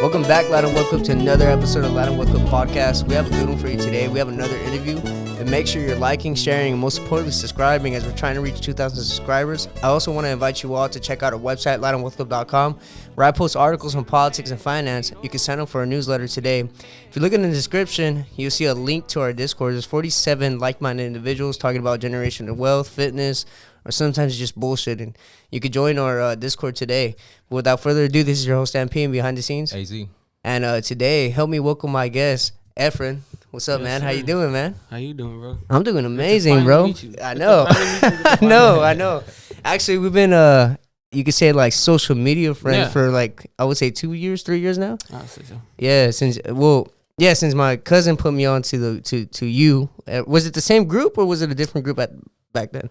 Welcome back, Loud and Welcome, to another episode of Loud and Welcome Podcast. We have a good one for you today. We have another interview. And make sure you're liking, sharing, and most importantly, subscribing as we're trying to reach 2,000 subscribers. I also want to invite you all to check out our website, loudandwelcome.com, where I post articles on politics and finance. You can sign up for our newsletter today. If you look in the description, you'll see a link to our Discord. There's 47 like-minded individuals talking about generational wealth, fitness, or sometimes just bullshit. And you can join our Discord today. But without further ado, this is your host, MP, behind the scenes. AZ. And today, help me welcome my guest, Efren. What's up, man? Sir. How you doing, man? How you doing, bro? I'm doing amazing, bro. I know. I know. Actually, we've been, you could say, like, social media friends for, like, I would say 2 years, 3 years now. I say so. Yeah, since my cousin put me on to you. Was it the same group or was it a different group back then?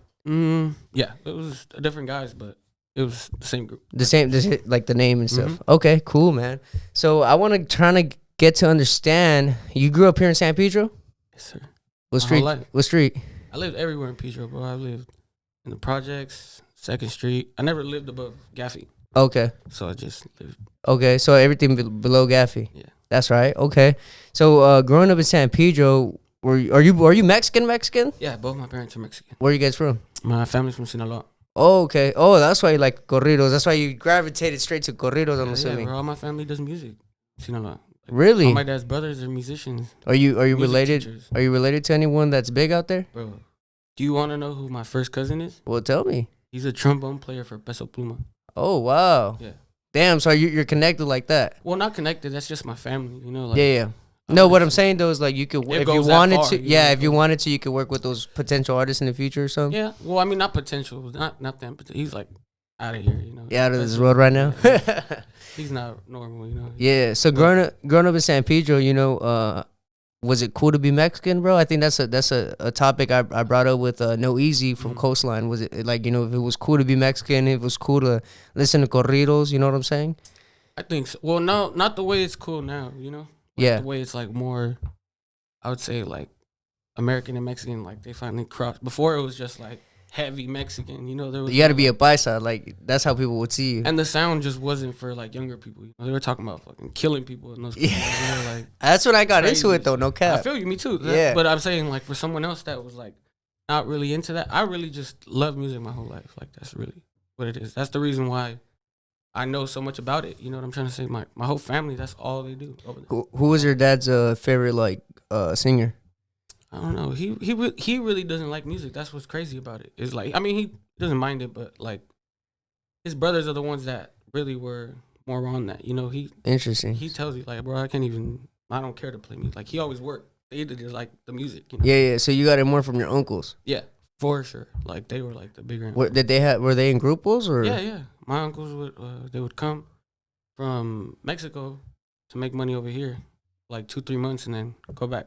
Yeah, it was different guys, but it was the same group. The same, like the name and stuff. Okay, cool, man. So I want to try to get to understand. You grew up here in San Pedro? Yes, sir. What street? What street? I lived everywhere in Pedro, bro. I lived in the projects, 2nd Street. I never lived above Gaffey. Okay. So I just lived. Okay, so everything below Gaffey. Yeah. That's right. Okay. So growing up in San Pedro, are you Mexican? Yeah, both my parents are Mexican. Where are you guys from? My family's from Sinaloa. Oh, okay. Oh, that's why you like corridos. That's why you gravitated straight to corridos, I'm assuming. Yeah, bro. All my family does music. Sinaloa. Really? All my dad's brothers are musicians. Are you related? Teachers. Are you related to anyone that's big out there? Bro, do you want to know who my first cousin is? Well, tell me. He's a trombone player for Peso Pluma. Oh, wow. Yeah. Damn, so you're connected like that? Well, not connected. That's just my family, you know. Like, yeah. No, what I'm saying though is like you could, if you wanted to, if you wanted to, you could work with those potential artists in the future or something. Yeah. Well, I mean, not potential, not them. But he's like out of here, you know. Yeah, out of this world right now. Yeah. He's not normal, you know. Yeah. So growing up in San Pedro, you know, was it cool to be Mexican, bro? I think that's a topic I brought up with No Easy from Coastline. Was it like, you know, if it was cool to be Mexican, if it was cool to listen to corridos, you know what I'm saying? I think so. Well, no, not the way it's cool now, you know. Like the way it's like more, I would say like American and Mexican, like they finally crossed. Before it was just like heavy Mexican, you know. There was you got to be a paisa, like that's how people would see you. And the sound just wasn't for like younger people. You know? They were talking about fucking killing people and those people. Yeah. Like, that's when I got into it though. No cap. I feel you, me too. Yeah. But I'm saying like for someone else that was like not really into that, I really just love music my whole life. Like that's really what it is. That's the reason why I know so much about it. You know what I'm trying to say? My whole family, that's all they do. Who was your dad's favorite like singer? I don't know. He really doesn't like music. That's what's crazy about it. It's like, I mean, he doesn't mind it, but like his brothers are the ones that really were more on that. You know, interesting. He tells you like, bro, I don't care to play music. Like he always worked. They did like the music. You know? Yeah. So you got it more from your uncles. Yeah. For sure, like they were like the bigger. Were they in grupos or? Yeah. My uncles would come from Mexico to make money over here, like 2-3 months, and then go back.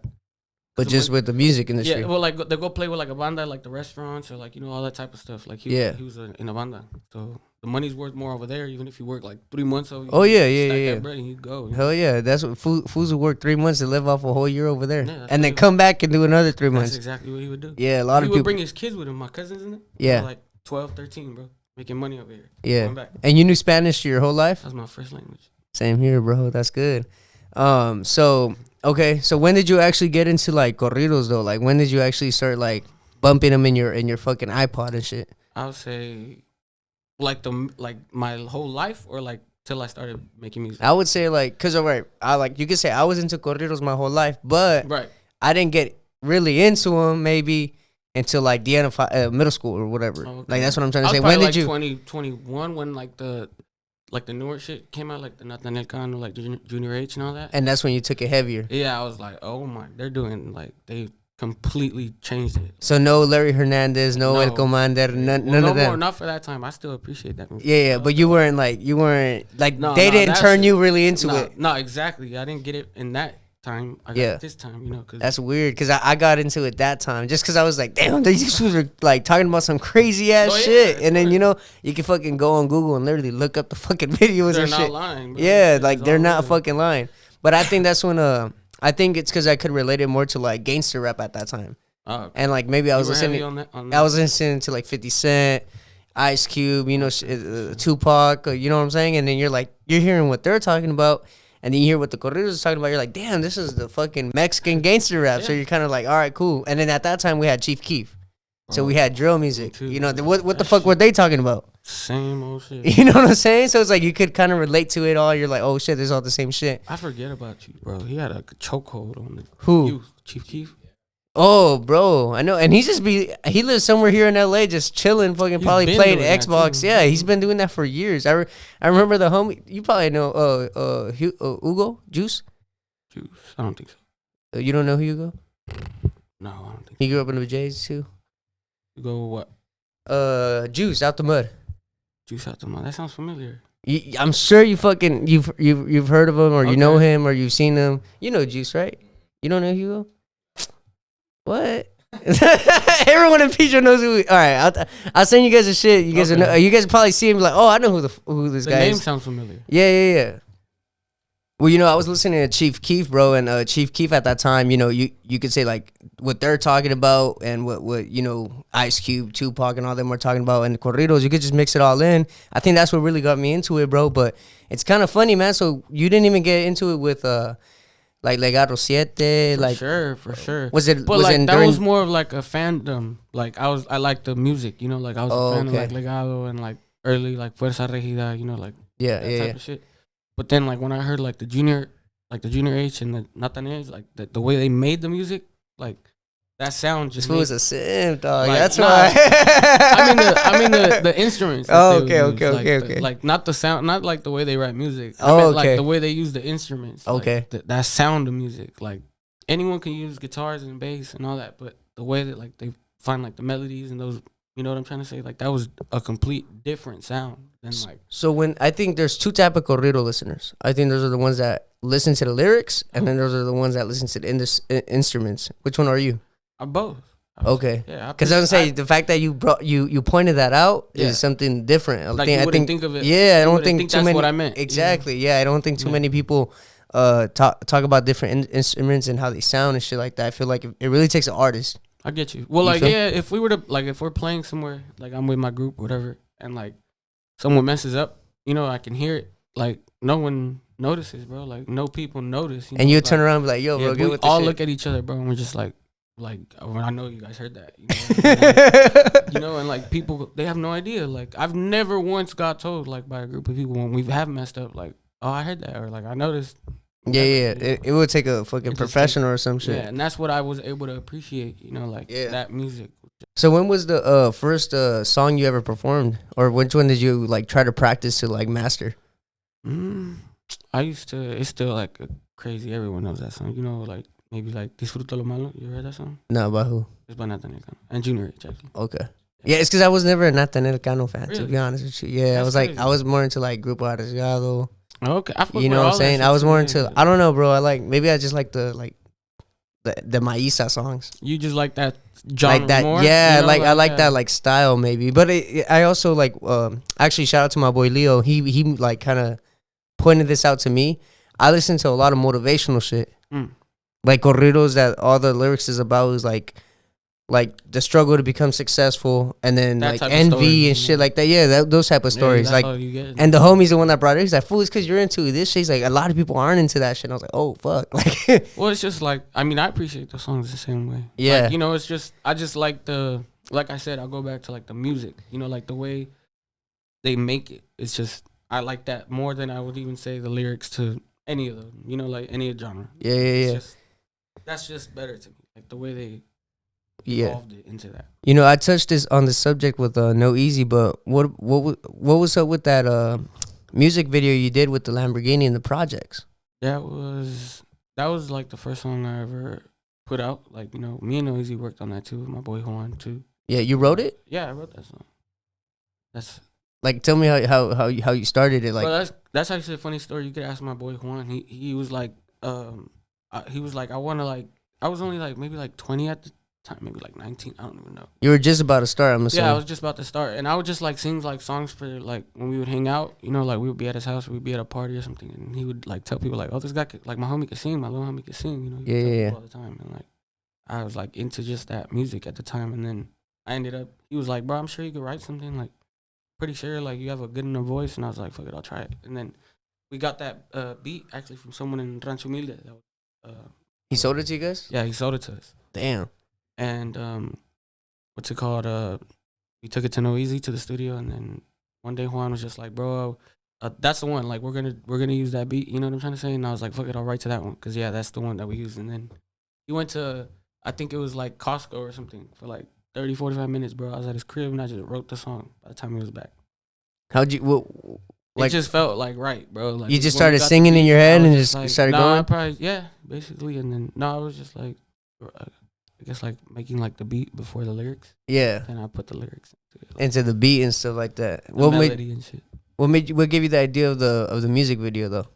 But just with the music industry. Yeah, well, like they go play with like a banda, like the restaurants or like, you know, all that type of stuff. Like he was in a banda, so the money's worth more over there. Even if you work like 3 months over. Oh yeah. That bread and you go. Hell yeah, that's what fools would work 3 months to live off a whole year over there, and then come back and do another 3 months. That's exactly what he would do. Yeah, a lot of people would bring his kids with him. My cousins in it. Yeah, like 12, 13, bro, making money over here. Yeah, and you knew Spanish your whole life. That's my first language. Same here, bro. That's good. So when did you actually get into like corridos though? Like when did you actually start like bumping them in your fucking iPod and shit? I would say like my whole life or like till I started making music. I would say like, cause you could say I was into corridos my whole life, but I didn't get really into them maybe until like the end of middle school or whatever. Okay. Like that's what I'm trying to say. When did you? 2021 when like the newer shit came out, like the Nathaniel Cano, like the Junior H and all that. And that's when you took it heavier. Yeah, I was like, oh my, they're doing like they completely changed it. So no Larry Hernandez, no El Commander, none of them. More, not for that time. I still appreciate that music. Yeah, but you weren't like they didn't turn you really into it. No, exactly. I didn't get it in that time. I got it this time, you know. Cause that's weird because I got into it that time just because I was like, damn, these dudes are like talking about some crazy ass shit, and then you know you can fucking go on Google and literally look up the fucking videos and shit. They're not lying. Bro. Yeah, like they're not fucking lying. But I think that's when I think it's because I could relate it more to like gangster rap at that time. Oh, okay. And like maybe I was listening. I was listening to like 50 Cent, Ice Cube, you know, Tupac, you know what I'm saying? And then you're hearing what they're talking about. and then you hear what the corridos is talking about. You're like, damn, this is the fucking Mexican gangster rap. So you're kind of like, all right, cool. And then at that time we had Chief Keef, so we had drill music. You know, what the fuck were they talking about? Same old shit. You know what I'm saying? So it's like you could kind of relate to it all. You're like, oh shit, there's all the same shit. I forget about you, bro. He had a chokehold on the Who? Chief Keef. Oh, bro, I know, and he lives somewhere here in LA, just chilling, fucking probably playing Xbox. Yeah, he's been doing that for years. I remember the homie. You probably know Hugo Juice. I don't think so. You don't know Hugo? No, I don't think. He grew up in the Jays too. Hugo what? Juice out the mud. Juice out the mud. That sounds familiar. I'm sure you've heard of him, or you know him, or you've seen him. You know Juice, right? You don't know Hugo? What? Everyone in Pedro knows who. All right, I'll send you guys a shit. You guys know. You guys probably see him like, oh, I know who this guy is. The name sounds familiar. Yeah. Well, you know, I was listening to Chief Keef, bro, and Chief Keef at that time, you know, you could say like what they're talking about and what you know, Ice Cube, Tupac, and all them were talking about, and the corridos. You could just mix it all in. I think that's what really got me into it, bro. But it's kind of funny, man. So you didn't even get into it with like Legado Siete, for sure. Was it? But like that was more of like a fandom. Like I liked the music, you know. Like I was a fan of like Legado and like early like Fuerza Regida, you know, like that type of shit. But then like when I heard like the Junior H and the Nathaniel, like the way they made the music, like that sound just. This was a simp, dog. Like, that's why. I mean the instruments. Okay. Like not the sound, not like the way they write music. Like the way they use the instruments. Okay. Like, that sound of music. Like anyone can use guitars and bass and all that, but the way that like they find like the melodies and those, you know what I'm trying to say? Like that was a complete different sound than like. So when I think there's two type of corrido listeners. I think those are the ones that listen to the lyrics, and then those are the ones that listen to the instruments. Which one are you? Both. Okay. Yeah. Because I was gonna say the fact that you pointed that out is something different. Like I think of it. Yeah, I don't think too that's many. What I meant. Exactly. Yeah, I don't think too many people talk about different instruments and how they sound and shit like that. I feel like it really takes an artist. I get you. Well, if we were to if we're playing somewhere, like I'm with my group, whatever, and like someone messes up, you know, I can hear it. Like no one notices, bro. Like no people notice. And you turn around and be like, yo, bro, get with the shit. We all look at each other, bro, and we're just like, I know you guys heard that, you know, you know, and like people, they have no idea. Like I've never once got told like by a group of people when we have messed up, like, oh, I heard that, or like I noticed. Yeah. It would take a fucking professional or some shit. Yeah, and that's what I was able to appreciate, you know, like that music. So when was the first song you ever performed, or which one did you like try to practice to like master? I used to. It's still like crazy. Everyone knows that song, you know, like. Maybe like Disfruto lo Malo. You heard that song? No, by who? It's by Nathaniel Cano and Junior H, actually. Okay. Yeah, it's because I was never a Nathaniel Cano fan, really? To be honest with you. Yeah, I was more into like Grupo Arriesgado. Okay. You know what I'm saying? I was more into, I don't know, bro. I just like the Maísa songs. You just like that genre like that, more? Yeah, you know, I like that like style maybe. But I also like, actually shout out to my boy Leo. He like kind of pointed this out to me. I listen to a lot of motivational shit. Like corridos that all the lyrics is about is like the struggle to become successful, and then that like envy and shit like that. Yeah, those type of stories. Like, and the homie's the one that brought it. He's like, fool, it's because you're into this shit. He's like, a lot of people aren't into that shit. And I was like, oh fuck. Like, well, it's just like, I mean, I appreciate the songs the same way. Yeah, like, you know, it's just I just like like I said, I'll go back to like the music. You know, like the way they make it. It's just I like that more than I would even say the lyrics to any of them. You know, like any genre. Yeah. That's just better to me, like the way they evolved it into that. You know, I touched on the subject with No Easy, but what was up with that music video you did with the Lamborghini and the projects? That was like the first song I ever put out. Like, you know, me and No Easy worked on that too. My boy Juan too. Yeah, you wrote it? Yeah, I wrote that song. That's like, tell me how you started it. Like, well, that's actually a funny story. You could ask my boy Juan. He was like he was like, I want to like, I was only like maybe like 20 at the time, maybe like 19. I don't even know. You were just about to start, I'm assuming. Yeah, I was just about to start. And I would just like sing like songs for like when we would hang out, you know, like we would be at his house, we'd be at a party or something. And he would like tell people like, oh, this guy could, like my homie could sing, my little homie could sing, you know. Yeah. All the time. And like, I was like into just that music at the time. And then I ended up, he was like, bro, I'm sure you could write something. Like, pretty sure like you have a good enough voice. And I was like, fuck it, I'll try it. And then we got that beat actually from someone in Rancho Humilde. That was, He sold it to you guys? yeah, he sold it to us. Damn. And what's it called? We took it to No Easy to the studio, and then one day Juan was just like, "Bro, that's the one. Like, we're gonna use that beat." You know what I'm trying to say? And I was like, "Fuck it, I'll write to that one, cause yeah, that's the one that we used." And then he went to, I think it was like Costco or something for like 30, 45 minutes, bro. I was at his crib and I just wrote the song. By the time he was back, How'd you? it just felt like right, bro. Like you just when we started got the singing in beat, your I head was and just like, started I going? probably, yeah, basically. And then I was just like, I guess like making like the beat before the lyrics. Yeah. And I put the lyrics into it, like, Into the beat and stuff like that. the melody and shit. What gave you the idea of the music video though?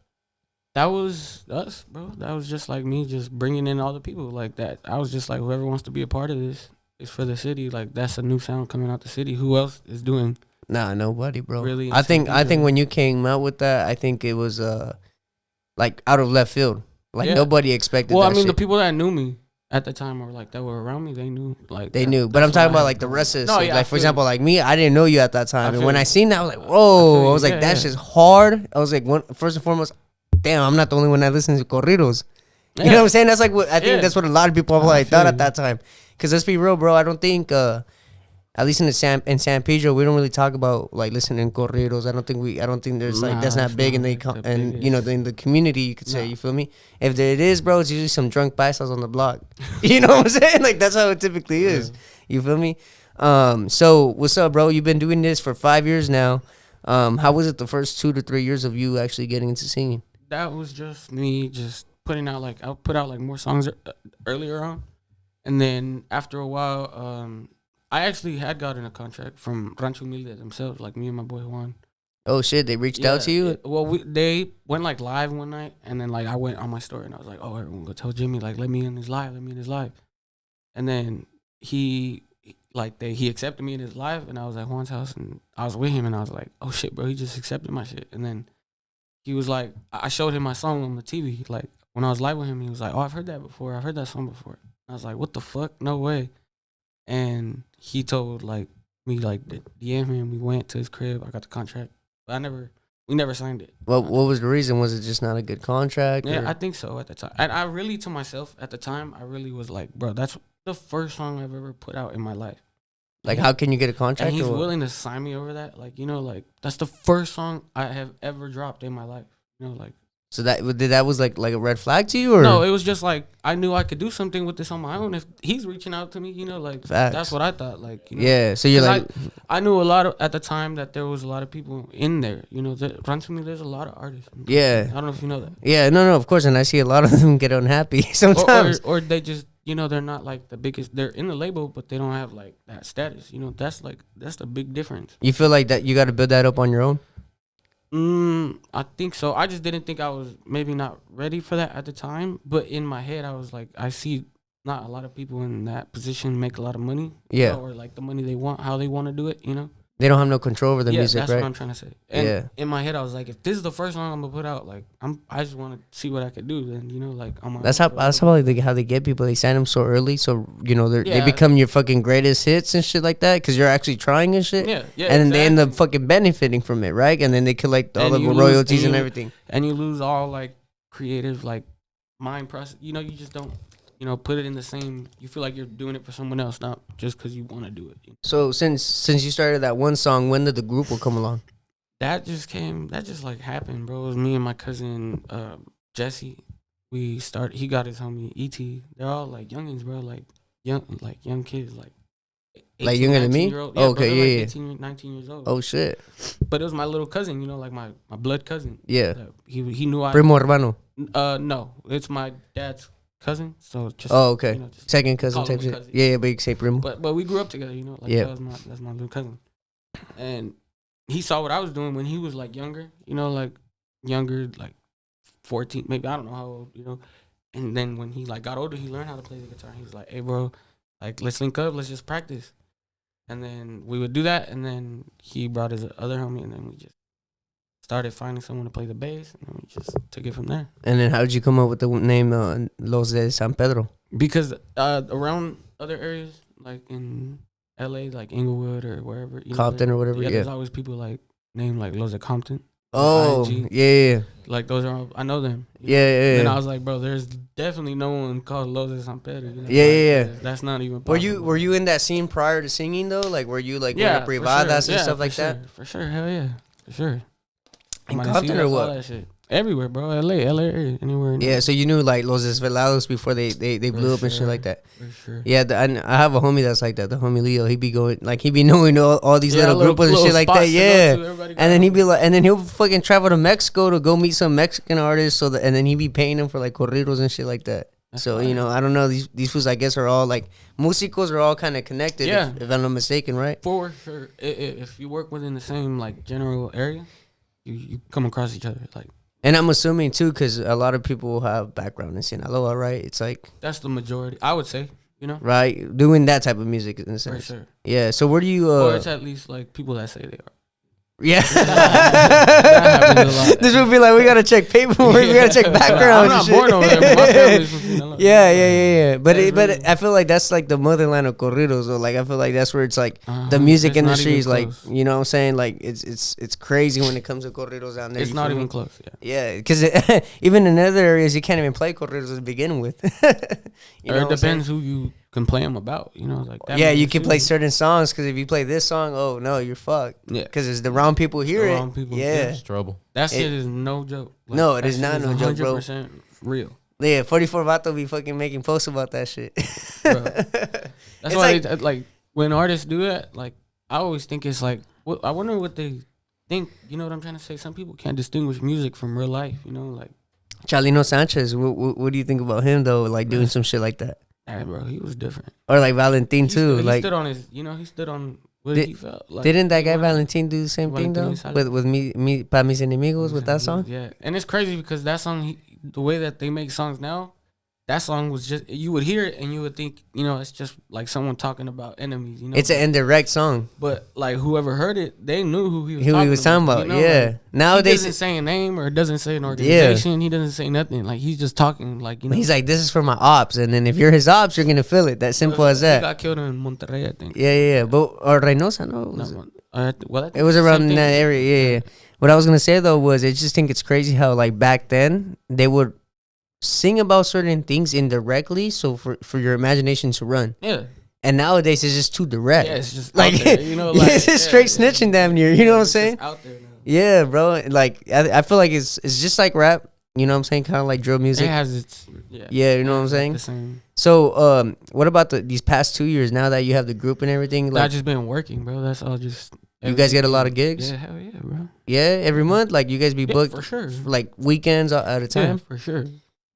That was us, bro. That was just like me, just bringing in all the people like that. I was just like, whoever wants to be a part of this is for the city. Like, that's a new sound coming out the city. Who else is doing? Nah, nobody, bro. Really I think insane when you came out with that, I think it was like out of left field. Like nobody expected. Well, that I mean, shit. the people that knew me at the time or like that were around me, they knew. Like They knew, but that's I'm talking what I about had like the to do. rest of the No, shit. yeah, Like for example, like me, I didn't know you at that time, and when I seen that, I was like, whoa! I was like, that's just hard. I was like, first and foremost, damn, I'm not the only one that listens to corridos. You know what I'm saying? That's like what I think. That's what a lot of people like thought at that time. Because let's be real, bro. I don't think, at least in San Pedro, we don't really talk about like listening to corridos. I don't think there's like that's not big in in the community. You could say, you feel me? If it is, bro, it's usually some drunk paisas on the block. You know what I'm saying? Like that's how it typically is. You feel me? So what's up, bro? You've been doing this for 5 years now. How was it the first 2 to 3 years of you actually getting into singing? That was just me just putting out like I put out like more songs earlier on, and then after a while, I actually had gotten a contract from Rancho Humilde themselves, like me and my boy Juan. Oh shit, they reached out to you? They went like live one night, and then like I went on my story and I was like, "Oh, everyone go tell Jimmy like let me in his live, and then he accepted me in his live, and I was at Juan's house and I was with him and I was like, "Oh shit, bro, he just accepted my shit," and then he was like, I showed him my song on the TV. Like, when I was live with him, he was like, "Oh, I've heard that before. I've heard that song before." I was like, "What the fuck? No way." And he told, like, me, like, DM him. We went to his crib. I got the contract. But we never signed it. What was the reason? Was it just not a good contract? Yeah, or? I think so at the time. And I really, to myself, at the time, I really was like, bro, that's the first song I've ever put out in my life. Like, how can you get a contract? And he's willing to sign me over that. Like, you know, like, that's the first song I have ever dropped in my life. You know, like. So that was like a red flag to you, or no? It was just like I knew I could do something with this on my own if he's reaching out to me. You know, like Facts. That's what I thought. Like, you know? Yeah. So you're like, I knew a lot of at the time that there was a lot of people in there. You know, Rancho Humilde, there's a lot of artists. Yeah. I don't know if you know that. Yeah. No, of course. And I see a lot of them get unhappy sometimes, or they just they're not like the biggest. They're in the label, but they don't have like that status. You know, that's the big difference. You feel like that you got to build that up on your own. I think so. I just didn't think I was maybe not ready for that at the time. But in my head, I was like, I see not a lot of people in that position make a lot of money. Yeah. Or like the money they want, how they want to do it, you know? They don't have no control over the music, that's right? what I'm trying to say. And in my head, I was like, if this is the first song I'm gonna put out, like I just want to see what I could do. Then you know, like that's how they get people. They sign them so early, so you know they become your fucking greatest hits and shit like that because you're actually trying and shit. Yeah. And then they end up fucking benefiting from it, right? And then they collect all the royalties and everything. And you lose all like creative like mind process. You know, you just don't. You know, put it in the same. You feel like you're doing it for someone else, not just because you want to do it. You know? So since you started that one song, when did the group will come along? That just like happened, bro. It was me and my cousin Jesse. We started. He got his homie ET. They're all like youngins, bro. Like young kids, like 18, like younger than me. Yeah, okay, bro, yeah, like 18, 19 years old. Oh shit! But it was my little cousin, you know, like my blood cousin. Yeah. He knew I. Primo hermano. No, it's my dad's cousin. So just. Oh, okay. You know, just second cousin type shit. Cousin. Yeah, but you can say primo. But we grew up together, you know. Like that's my little cousin, and he saw what I was doing when he was like younger, you know, like 14, maybe I don't know how old, you know. And then when he like got older, he learned how to play the guitar. He was like, "Hey, bro, like let's link up, let's just practice." And then we would do that, and then he brought his other homie, and then we just started finding someone to play the bass, and then we just took it from there. And then how did you come up with the name Los De San Pedro? Because around other areas, like in LA, like Inglewood or wherever, you Compton know, or whatever, there's always people like named like Los de Compton. Oh, ING. yeah. Like those are all, I know them. Yeah. And I was like, bro, there's definitely no one called Los De San Pedro. You know? Yeah. That's not even Were possible. you in that scene prior to singing though? Like, were you like yeah, going to privadas sure. and stuff like that? For sure, hell yeah, for sure. In Compton or what? All that shit. Everywhere, bro. LA, anywhere. Yeah, so you knew like Los Desvelados before they blew up and shit like that. For sure. Yeah, I have a homie that's like that. The homie Leo, he be going like he be knowing all these little groups and shit like that. Yeah, and then he be like, and then he'll fucking travel to Mexico to go meet some Mexican artists. And then he be paying them for like corridos and shit like that. That's so fine. I don't know, these fools I guess are all like musicos are all kind of connected. Yeah, if I'm not mistaken, right? For sure. If you work within the same like general area, you come across each other like. And I'm assuming too, because a lot of people have background in Sinaloa, right? It's like that's the majority, I would say. Right, doing that type of music in a sense. For sure. Yeah. So where do you? Or it's at least like people that say they are. Yeah. That happens a lot. This would be like, we gotta check paperwork, we gotta check background. I'm not born over there, but my family's from Sinaloa. Yeah. But I feel like that's like the motherland of corridos. So like I feel like that's where it's like the music industry is like, you know what I'm saying? Like it's crazy when it comes to corridos down there. It's not even close. Yeah, because even in other areas you can't even play corridos to begin with. It depends who you can play them about, like that. Yeah, you can play certain songs because if you play this song, oh no, you're fucked. Yeah, because it's the wrong people hear it. Wrong people. Yeah, it's trouble. That shit is no joke. Like, no, it is not no joke, bro. 100% real. Yeah, 44 Vato be fucking making posts about that shit. Bro. That's why like when artists do that, like I always think it's like, I wonder what they think. You know what I'm trying to say? Some people can't distinguish music from real life. Like Chalino Sanchez. What do you think about him though? Like doing some shit like that. Hey, bro, he was different. Or like Valentin too. He stood on his. He stood on what he felt. Like, didn't that guy Valentin do the same thing though? With me pa mis enemigos with that song. Yeah, and it's crazy because that song, the way that they make songs now, that song was just, you would hear it and you would think, it's just like someone talking about enemies. It's an indirect song. But like whoever heard it, they knew who he was talking about. Yeah. Like, nowadays he doesn't say a name or doesn't say an organization. Yeah. He doesn't say nothing. Like he's just talking like, He's like, this is for my ops, and then if you're his ops, you're gonna feel it. That simple as that. He got killed in Monterrey, I think. Yeah. But or Reynosa, no. It was around that area. Yeah. What I was gonna say though was, I just think it's crazy how like back then they would sing about certain things indirectly, so for your imagination to run. Yeah. And nowadays it's just too direct. Yeah, it's just like, out there, like it's just straight snitching damn near. You know what I'm saying? Just out there now. Yeah, bro. Like I feel like it's just like rap. You know what I'm saying? Kind of like drill music. It has its yeah. You know what I'm saying? The same. So what about these past 2 years? Now that you have the group and everything, like I just been working, bro. That's all. Just you guys get a lot of gigs. Yeah, hell yeah, bro. Yeah, every month. Like you guys be booked for sure. For like weekends at a time. Yeah, for sure.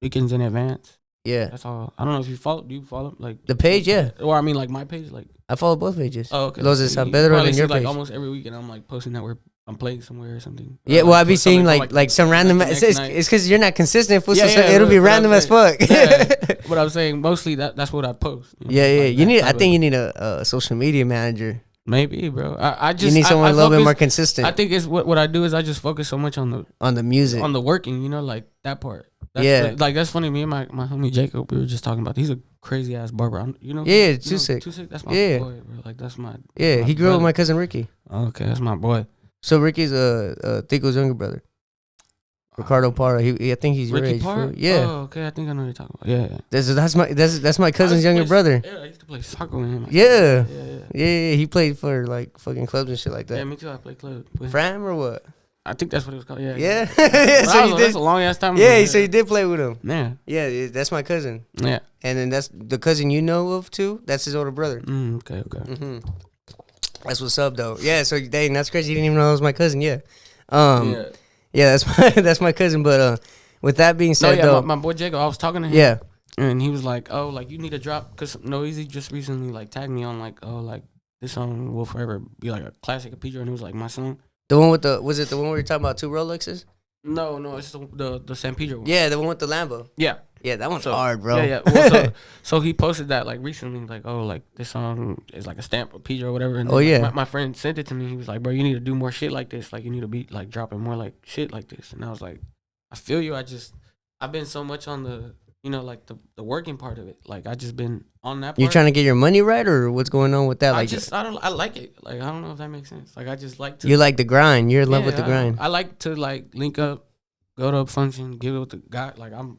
Weekends in advance. Yeah, that's all. I don't know if you follow. Do you follow like the page? Yeah, or I mean like my page. Like I follow both pages. Oh, okay. Los De San Pedro and your page. Like almost every weekend, I'm like posting that I'm playing somewhere or something. Yeah, well, I be seeing like some random. It's because you're not consistent. So it'll be random as fuck. Yeah, but I'm saying mostly that's what I post. Yeah. You need. I think you need a social media manager. Maybe, bro. I just you need someone a little bit more consistent. I think it's what I do is I just focus so much on the music, on the working. Like that part. Like that's funny. Me and my homie Jacob, we were just talking about. He's a crazy ass barber. Yeah, Too Sick. That's my boy, bro. Like that's my. Yeah, he grew up with my cousin Ricky. Okay, that's my boy. So Ricky's Tico's younger brother. Ricardo Parra. I think he's Ricky your age. Parra? Yeah. Oh, okay. I think I know what you're talking about. Yeah. That's my cousin's younger brother. Yeah, I used to play soccer with him. Yeah. He played for like fucking clubs and shit like that. Yeah, me too. I played club. Fram or what? I think that's what it was called. Yeah. Yeah. So that's a long ass time ago. Yeah, so you did play with him. Yeah. Yeah, that's my cousin. Yeah. And then that's the cousin you know of too. That's his older brother. Okay. Mm-hmm. That's what's up though. Yeah. So dang, that's crazy. You didn't even know it was my cousin. Yeah. Yeah, that's my cousin. But with that being said, though, my boy Jacob, I was talking to him. Yeah. And he was like, "Oh, like you need to drop," because No Easy just recently like tagged me on like, "Oh, like this song will forever be like a classic of Pedro," and it was like my song. The one with was it the one where you're talking about 2 Rolexes? No, it's the San Pedro one. Yeah, the one with the Lambo. Yeah, that one's hard, bro. Yeah. Well, so he posted that like recently, like, "Oh, like this song is like a stamp of Pedro or whatever." And then, my friend sent it to me. He was like, "Bro, you need to do more shit like this. Like you need to be like dropping more like shit like this." And I was like, "I feel you. I've been so much on the you know, like the working part of it. Like I just been on that part. You're trying to get your money right, or what's going on with that? Like I like it. Like I don't know if that makes sense. Like I just like to. You like the grind. You're in love with the grind. I like to like link up, go to a function, give it with the guy. Like I'm.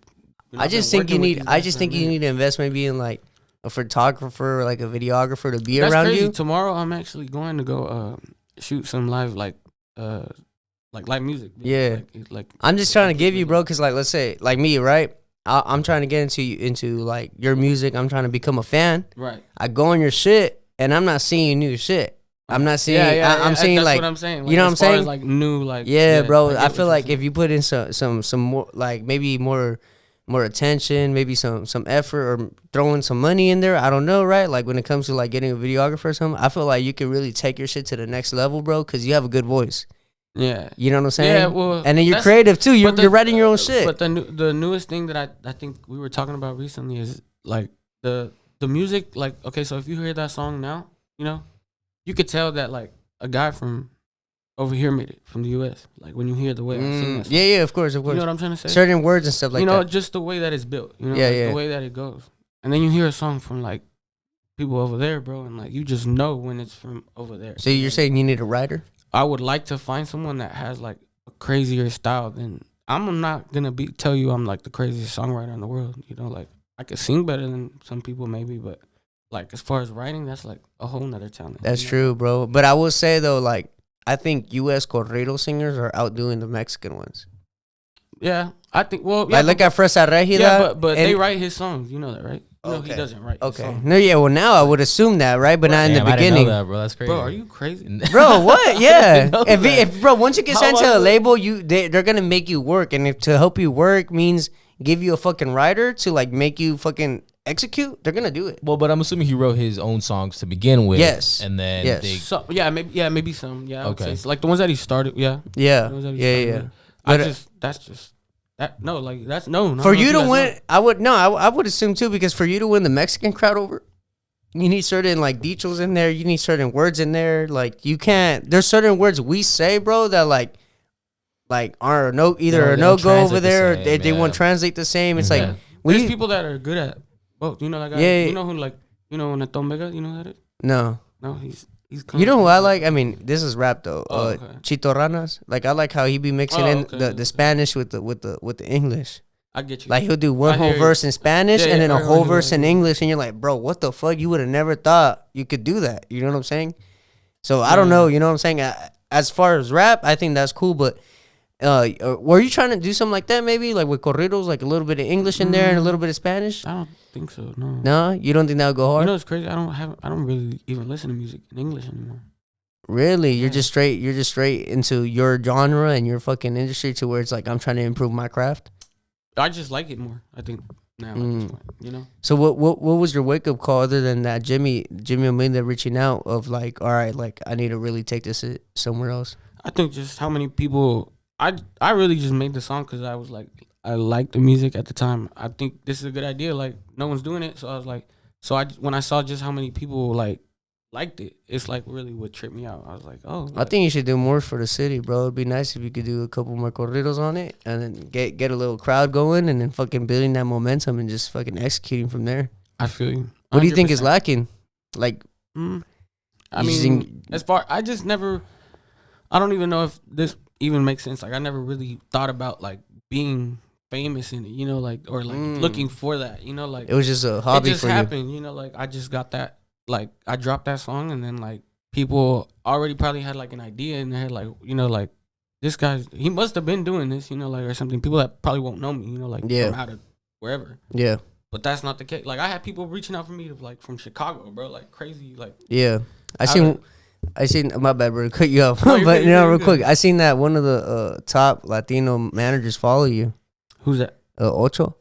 You know, I just think you need. I just think you need to invest maybe in like a photographer, or like a videographer to be around crazy. you. Tomorrow I'm actually going to go shoot some live like live music. Yeah. Like I'm just trying to give you, bro, because like let's say like me, right? I'm trying to get into like your music. I'm trying to become a fan. Right. I go on your shit, and I'm not seeing new shit. I'm not seeing. I'm seeing that's like what I'm saying. Like, you know what I'm saying? As like new, like bro. I feel like if you put in some more, like maybe more attention, maybe some effort, or throwing some money in there. I don't know, right? Like when it comes to like getting a videographer or something, I feel like you can really take your shit to the next level, bro, because you have a good voice. Yeah, you know what I'm saying. Yeah, well, and then you're creative too. You're writing your own shit. But the newest thing that I think we were talking about recently is like the music. Like okay, so if you hear that song now, you know, you could tell that like a guy from over here made it from the U.S. Like when you hear the way I sing that song. Yeah, of course. You know what I'm trying to say? Certain words and stuff like that. You know, just the way that it's built. You know, the way that it goes. And then you hear a song from like people over there, bro, and like you just know when it's from over there. So you're saying you need a writer? I would like to find someone that has like a crazier style than I'm not gonna tell you I'm like the craziest songwriter in the world. You know, like I could sing better than some people maybe, but like as far as writing, that's like a whole nother talent. That's true, bro. But I will say though, like I think U.S. corrido singers are outdoing the Mexican ones. Yeah, I think. Well, yeah, like look at Fresa Regida. Yeah, but they write his songs. You know that, right? No, he doesn't write. Okay. No, yeah. Well, now I would assume that, right? But not in the beginning. I didn't know that, bro. That's crazy. Bro, are you crazy? Bro, what? Yeah. if bro, once you get signed to a label, they're gonna make you work, and if to help you work means give you a fucking writer to like make you fucking execute, they're gonna do it. Well, but I'm assuming he wrote his own songs to begin with. Yes. And then maybe some. Yeah. Okay. So, like the ones that he started. Yeah. Yeah. That's just. No, like that's no. For you to win, I would assume too, because for you to win the Mexican crowd over, you need certain like dichos in there. You need certain words in there. Like you can't. There's certain words we say, bro, that like are no go over there. They won't translate the same. It's like there's people that are good at both. You know that guy. Yeah. You know who Neto Mega. You know who that is? No. He's. You know who I like? I mean, this is rap though. Okay. Chito Ranas. Like I like how he be mixing the Spanish with the English. I get you. Like he'll do one whole verse in Spanish and then a whole verse in English, and you're like, bro, what the fuck? You would have never thought you could do that. You know what I'm saying? So I don't know. You know what I'm saying? As far as rap, I think that's cool. But were you trying to do something like that? Maybe like with corridos, like a little bit of English in there and a little bit of Spanish. I don't think so. No. No, you don't think that would go hard? You know, it's crazy. I don't really even listen to music in English anymore. Really? You're just straight into your genre and your fucking industry to where it's like I'm trying to improve my craft. I just like it more, I think, now at this point, you know. So what was your wake up call other than that Jimmy Ominda reaching out of like, all right, like I need to really take this somewhere else? I think just how many people I really just made the song because I was like I liked the music at the time. I think this is a good idea. Like no one's doing it, so I was like, when I saw just how many people like liked it, it's like really what tripped me out. I was like, oh, I think you should do more for the city, bro. It'd be nice if you could do a couple more corridos on it and then get a little crowd going and then fucking building that momentum and just fucking executing from there. I feel you. 100%. What do you think is lacking? Like, I mean, as far I don't even know if this even makes sense. Like I never really thought about like being famous in it, you know, like or like looking for that, you know, like it was just a hobby. It just happened, you know, like I just got that. Like I dropped that song and then like people already probably had like an idea in their head, like, you know, like this he must have been doing this, you know, like or something. People that probably won't know me, you know, like from out of wherever. Yeah. But that's not the case. Like I had people reaching out for me like from Chicago, bro, like crazy, like yeah. I seen my bad, bro, cut you off. But you know, real quick, I seen that one of the top Latino managers follow you. Who's that? Ocho.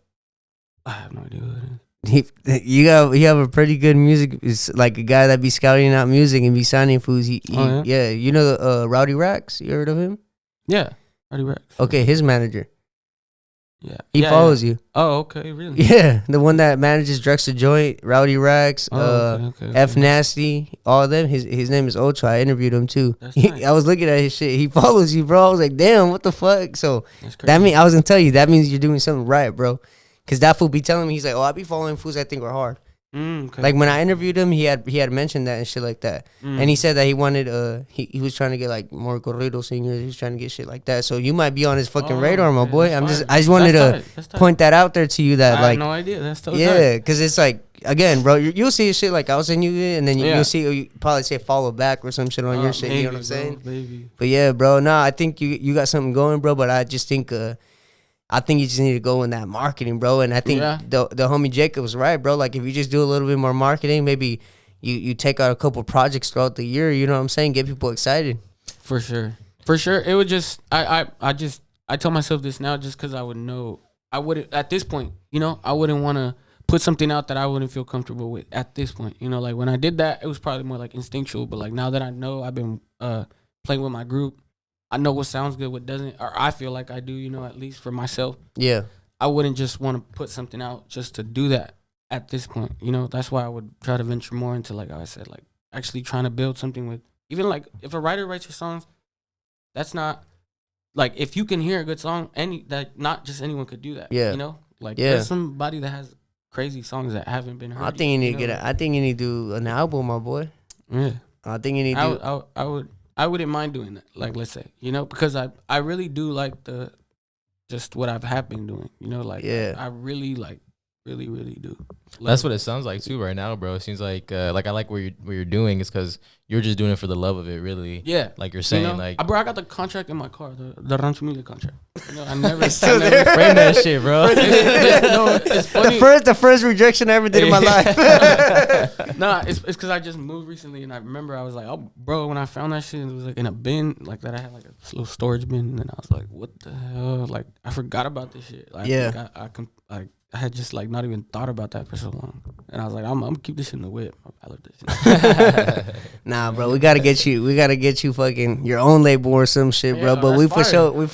I have no idea who it is. You have a pretty good music. It's like a guy that be scouting out music and be signing foods. Yeah, you know Rowdy Rax. You heard of him? Yeah, Rowdy Rax. Okay, his manager. Yeah, he follows you. Oh, okay, really? Yeah, the one that manages Drexel Joint, Rowdy Rax, okay. F Nasty, all of them. His name is Ocho. I interviewed him too. Nice. I was looking at his shit. He follows you, bro. I was like, damn, what the fuck? So that means I was gonna tell you that means you're doing something right, bro. Because that fool be telling me, he's like, oh, I be following fools I think are hard. Okay. Like when I interviewed him, he had mentioned that and shit like that. And he said that he wanted he was trying to get like more corrido singers. He was trying to get shit like that. So you might be on his fucking radar, my boy. I just wanted to point that out there to you that I like had no idea. That's so yeah, because it's like again, bro, you'll see shit like I'll send you it, and then you'll see you probably say follow back or some shit on your shit. Maybe, you know what I'm saying? Maybe. But yeah, bro, I think you got something going, bro. But I just think I think you just need to go in that marketing, bro. And I think the homie Jacob was right, bro. Like if you just do a little bit more marketing, maybe you take out a couple projects throughout the year. You know what I'm saying? Get people excited. For sure. It would just I tell myself this now just because I would know I wouldn't at this point. You know, I wouldn't want to put something out that I wouldn't feel comfortable with at this point. You know, like when I did that, it was probably more like instinctual. But like now that I know, I've been playing with my group. I know what sounds good, what doesn't, or I feel like I do, you know, at least for myself. Yeah. I wouldn't just want to put something out just to do that at this point. You know, that's why I would try to venture more into, like I said, like actually trying to build something with, even like if a writer writes your songs, that's not, like if you can hear a good song, that not just anyone could do that. Yeah. You know, like there's somebody that has crazy songs that haven't been heard. I think you need to I think you need to do an album, my boy. Yeah. I think you need to I wouldn't mind doing that. Like, let's say, you know, because I really do like just what I've have been doing, you know, like, I really like, really do. That's what it sounds like too right now, bro. It seems like I like what you're doing is because you're just doing it for the love of it, really. Yeah. Like you're saying, you know, like, bro, I got the contract in my car, the Rancho Mille contract. You know, I never still frame that shit, bro. It's funny. The first rejection I ever did in my life. Nah, it's because I just moved recently, and I remember I was like, oh, bro, when I found that shit, it was like in a bin, like that. I had like a little storage bin, and then I was like, what the hell? Like, I forgot about this shit. Like, I had just like not even thought about that for so long, and I was like, I'm gonna keep this in the whip. I love this shit. Nah, bro, we gotta get you fucking your own label or some shit, bro. But we for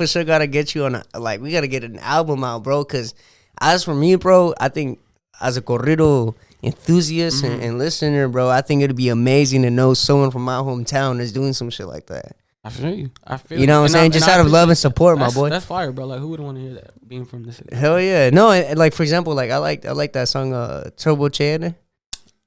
sure gotta get you on we gotta get an album out, bro. Cause as for me, bro, I think as a corrido enthusiast and listener, bro, I think it'd be amazing to know someone from my hometown is doing some shit like that. I feel you. You know what I'm saying? Just out of love and support, my boy. That's fire, bro. Like, who wouldn't want to hear that? Being from the city. Hell yeah. No, like for example, like I like that song Turbo Chévere.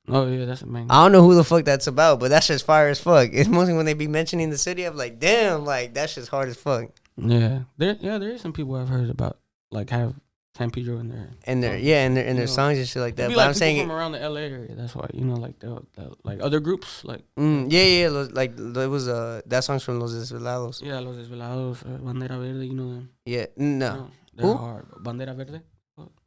Oh yeah, that's amazing. I don't know who the fuck that's about, but that's just fire as fuck. It's mostly when they be mentioning the city, I'm like, damn, like that's just hard as fuck. Yeah, there is some people I've heard about like have San Pedro in there, and their songs and shit like that. But like I'm saying from around the LA area. That's why, you know, like the like other groups, like like there was that song's from Los Desvelados. Yeah, Los Desvelados, Bandera Verde, you know them. Yeah, no, you know, they're hard. Bandera Verde.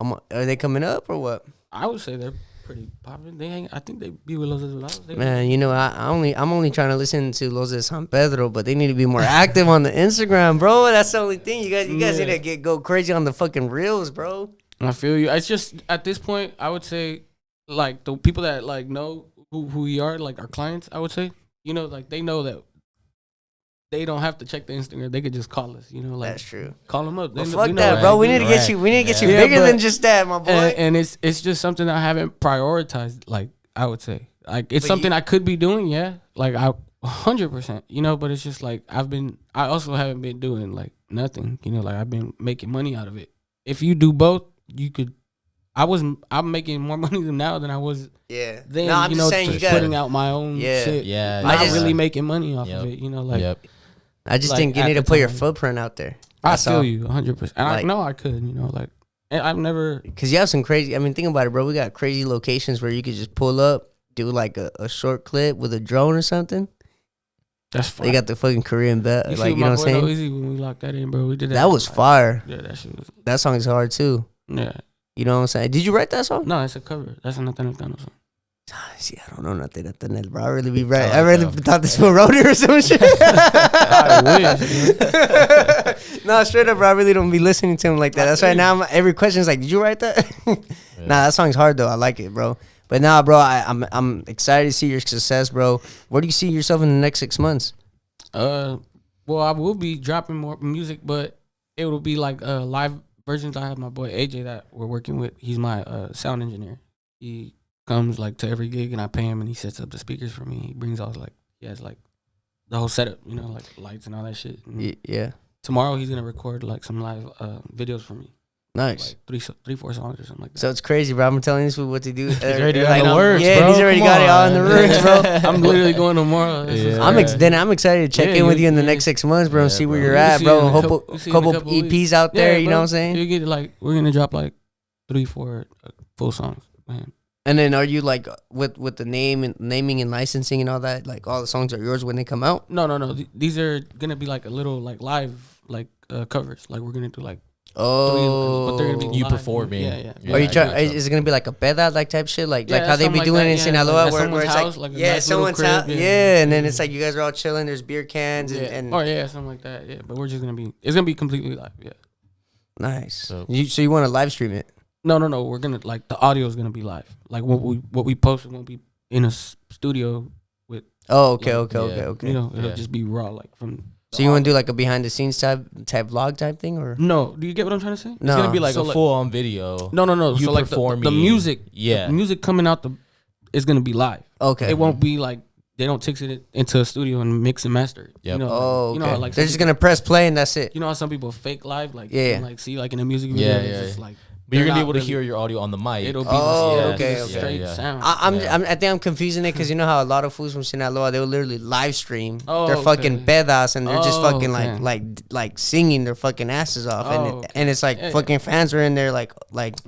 Are they coming up or what? I would say they're pretty popular. I think they be with Los Desvelados. Man, you know, I'm only trying to listen to Los De San Pedro, but they need to be more active on the Instagram, bro. That's the only thing. You guys need to go crazy on the fucking reels, bro. I feel you. It's just at this point, I would say, like the people that like know who we are, like our clients. I would say, you know, like they know that they don't have to check the Instagram. They could just call us. You know, like that's true. Call them up. Well, fuck that, bro. We need to get you. We need to get you bigger than just that, my boy. And it's just something I haven't prioritized. Like I would say, like it's something I could be doing. Yeah, like I 100%. You know, but it's just like I also haven't been doing like nothing. You know, like I've been making money out of it. If you do both, you could. I'm making more money now than I was. Yeah. Then, no, I'm you just know, saying just putting out my own shit. Yeah. Not really making money off of it. You know, like. I just think you need to put your footprint out there. I feel you 100%. And I know I could, you know, like, and I've never. Because you have some crazy, I mean, think about it, bro. We got crazy locations where you could just pull up, do like a short clip with a drone or something. That's fire. They got the fucking Korean bet. You like, you know know what I'm saying? Easy when we locked that in, bro. We did that. That was fire. Yeah, that shit was. That song is hard too. Yeah. You know what I'm saying? Did you write that song? No, it's a cover. That's a Nathaniel Cano song. See, I don't know nothing, bro. I really be right. I really thought this was wrote it or some shit. I wish. No, straight up, bro. I really don't be listening to him like that. That's why now every question is like, "Did you write that?" Nah, that song's hard though. I like it, bro. But nah, bro, I'm excited to see your success, bro. Where do you see yourself in the next 6 months? Well, I will be dropping more music, but it will be like live versions. I have my boy AJ that we're working with. He's my sound engineer. He comes like to every gig and I pay him and he sets up the speakers for me. He brings all he has like the whole setup, you know, like lights and all that shit. And yeah. Tomorrow he's gonna record like some live videos for me. Nice. Like 4 songs or something like that. So it's crazy, bro. I'm telling these people what to do. He's already They're got the works, yeah, bro. he's already Come got it all in the on. works, bro. I'm literally going tomorrow. Then I'm excited to check Yeah, in with you in the yeah. next 6 months, bro, and Yeah, see where bro. you're You'll at, see bro. in a Hope couple- you'll see in a couple couple EPs weeks. out there. Yeah, You know bro. what I'm saying? You get like we're gonna drop like 3-4 full songs, man. And then are you like with the naming and licensing and all that? Like all the songs are yours when they come out? No. These are gonna be like a little like live like covers. Like we're gonna do like Oh, but they're gonna be You live. performing. Yeah. Are you I trying? gotcha. Is it gonna be like a peda like type shit, like Yeah, how they be something doing like it in that, Sinaloa, like where someone's it's house, like like a nice little someone's crib, house, yeah. and then it's like you guys are all chilling. There's beer cans and yeah, something like that. Yeah, but we're just gonna be. It's gonna be completely live. Yeah. nice. So- So you want to live stream it? No. We're gonna like the audio is gonna be live. Like what we post won't be in a studio with. Oh, okay. You know, it'll Yeah. just be raw like from. So you want to do like a behind the scenes type vlog type thing, or No, do you get what I'm trying to say? No. It's gonna be like so a full on video. No. You So like the performing. music, Yeah. the music coming out is gonna be live. okay? It won't be like they don't take it into a studio and mix and master it. Yep. You know, Oh, okay. you know how, like They're some just people- gonna press play and that's it. You know how some people fake live, like Yeah. you can, like see like in a music video, Yeah, it's yeah. just like But you're they're gonna be not able to really- hear your audio on the mic. It'll be Oh, the, okay, the okay. straight Yeah. sound. I think I'm confusing it because you know how a lot of fools from Sinaloa, they will literally live stream Oh, their fucking okay. pedas and they're just Oh, fucking okay. like singing their fucking asses off, Oh, and okay. and it's like Yeah, fucking fans are in there like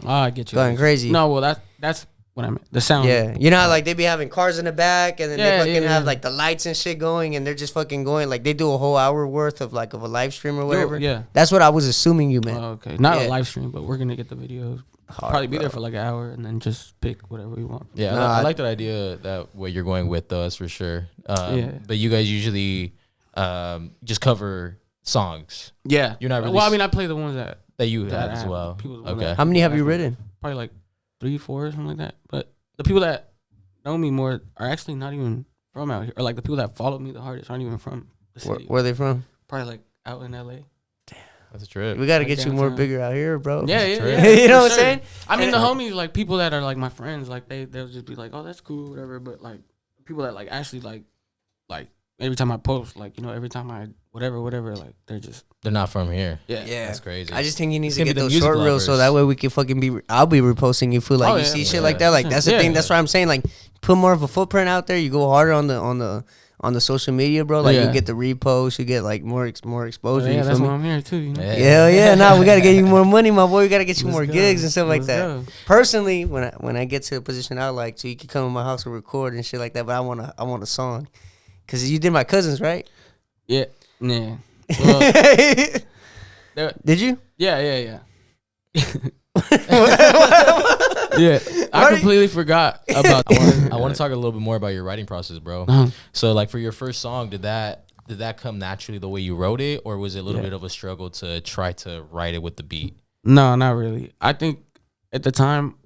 I get you. going crazy. No, well that's what I meant. The sound. Yeah, you know how like they be having cars in the back, and then Yeah, they fucking yeah, have yeah. like the lights and shit going, and they're just fucking going like they do a whole hour worth of a live stream or whatever. Yeah. That's what I was assuming you meant. Oh, okay. Not Yeah. a live stream, but we're gonna get the videos. Hard, Probably be bro. there for like an hour and then just pick whatever we want. Yeah, Nah, I like that idea that what you're going with though. That's for sure. Yeah. But you guys usually just cover songs Yeah. You're not really Well, I mean, I play the ones that you that have as have well. people that Okay. want How many have you actually- written? probably like 3, 4 or something like that. But the people that know me more are actually not even from out here, or like the people that follow me the hardest aren't even from the Where, city. where they from? Probably like out in LA. That's a trip. We got to Like get you more downtown. bigger out here, bro. Yeah, It's a yeah, trip. yeah. You know for what I'm saying? I mean, the And- homies, like people that are like my friends, like they'll just be like, "Oh, that's cool, whatever." But like people that like actually like every time I post, like every time I whatever, like they're just They're not from here. yeah. That's crazy. I just think he needs It's to gonna get be the those music short reels so lovers. that way we can fucking be. I'll be reposting you feel like Oh, you yeah, see yeah, shit like that. Like that's the yeah, thing. yeah. That's what I'm saying. Like put more of a footprint out there. You go harder on the social media, bro. Like Yeah. you get the reposts. You get like more exposure. yeah, you that's feel why me? I'm here too. You know? Yeah, yeah. Nah, we gotta get you more money, my boy. We gotta get you Let's more go. gigs and stuff like Let's that. go. Personally, when I get to a position I like, so you can come to my house and record and shit like that. But I want a song, cause you did my cousins, right? Yeah, yeah. Well, Did you? yeah. Yeah, I completely forgot about. I want to talk a little bit more about your writing process, bro. Uh-huh. So, like, for your first song, did that come naturally the way you wrote it, or was it a little Yeah. bit of a struggle to try to write it with the beat? No, not really. I think at the time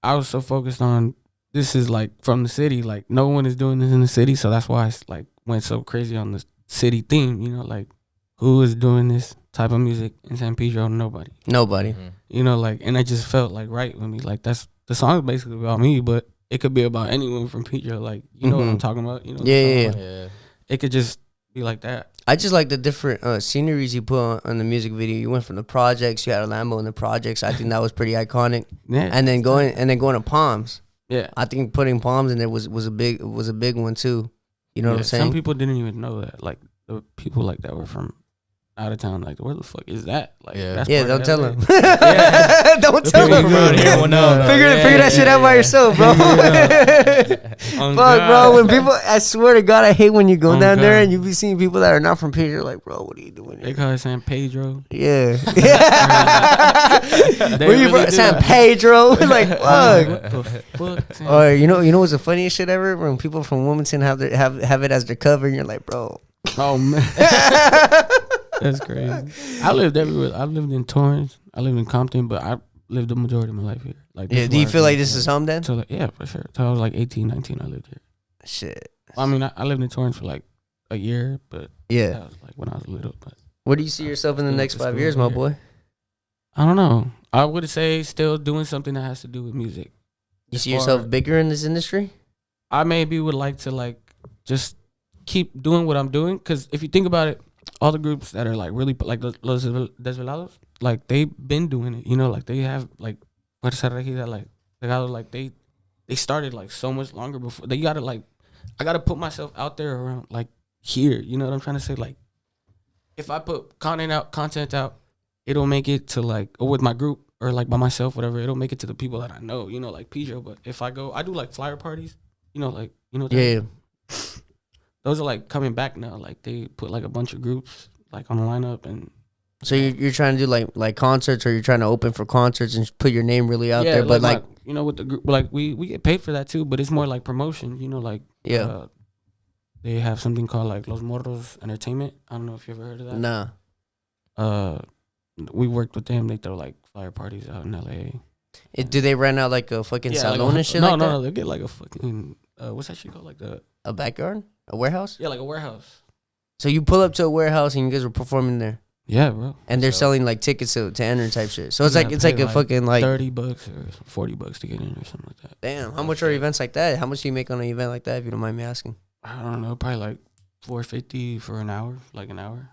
I was so focused on this is like from the city, like no one is doing this in the city, so that's why I like went so crazy on the city theme. Like who is doing this type of music in San Pedro? Nobody. Nobody. Mhm. Like, and I just felt like right with me. Like that's the song is basically about me, but it could be about anyone from Pedro. Like you know what I'm talking about. You know. what I'm Yeah, talking yeah. about? Yeah. It could just be like that. I just like the different sceneries you put on the music video. You went from the projects. You had a Lambo in the projects. I think that was pretty iconic. Yeah. And then going to Palms. Yeah. I think putting Palms in there was a big one too. You know what I'm saying? Some people didn't even know that. Like the people like that were from out of town. Like where the fuck is that? Like Yeah. that's Yeah, part don't of tell LA. them. Yeah. Don't The tell people them. from around here will know. Figure that shit out by yourself, bro. Oh, Fuck, God. bro. When people, I swear to God, I hate when you go Oh, down there God. and you be seeing people that are not from Pedro. Like, bro, what are you doing They here? call it San Pedro. Yeah. They Where you really from? do. San Pedro. Like, fuck. What the fuck? San- Or you know what's the funniest shit ever? When people from Wilmington have it as their cover, and you're like, bro. Oh man, that's crazy. I lived everywhere. I lived in Torrance. I lived in Compton, but I lived the majority of my life here. Like, this Yeah. is Do you where I feel like grew this up. is home then? So like, yeah, for sure. Till I was like 18, 19, I lived here. Shit. I mean, I lived in Torrance for like a year, but Yeah. that was like when I was little. But Where do you see yourself in the Still next went to 5 school years, my here. boy? I don't know. I would say still doing something that has to do with music. You As see yourself far- bigger in this industry? I maybe would like to like just keep doing what I'm doing, because if you think about it, all the groups that are like really like Los Desvelados, like they been doing it. You know, like they have like Fuerza Regida, like they got like they started like so much longer before. They gotta like I gotta put myself out there around like here. You know what I'm trying to say? Like if I put content out, it'll make it to like or with my group or like by myself, whatever. It'll make it to the people that I know. You know, like Pedro. But if I go, I do like flyer parties. You know, like Yeah. Those are like coming back now. Like they put like a bunch of groups like on the lineup and. So you're trying to do like concerts, or you're trying to open for concerts and put your name really out there, but like you know, with the group, like we get paid for that too, but it's more like promotion. You know, like they have something called like Los Morros Entertainment. I don't know if you ever heard of that. Nah. We worked with them. They throw like flyer parties out in LA. Do they rent out like a fucking salon like and shit? No, no, they get like a fucking what's that shit called? Like a backyard, a warehouse. Yeah, like a warehouse. So you pull up to a warehouse and you guys were performing there. Yeah, bro. And they're selling like tickets to enter type shit. So it's like a fucking like $30 or $40 to get in or something like that. Damn, how much are events like that? How much do you make on an event like that, if you don't mind me asking? I don't know, probably like $450 for an hour, like an hour.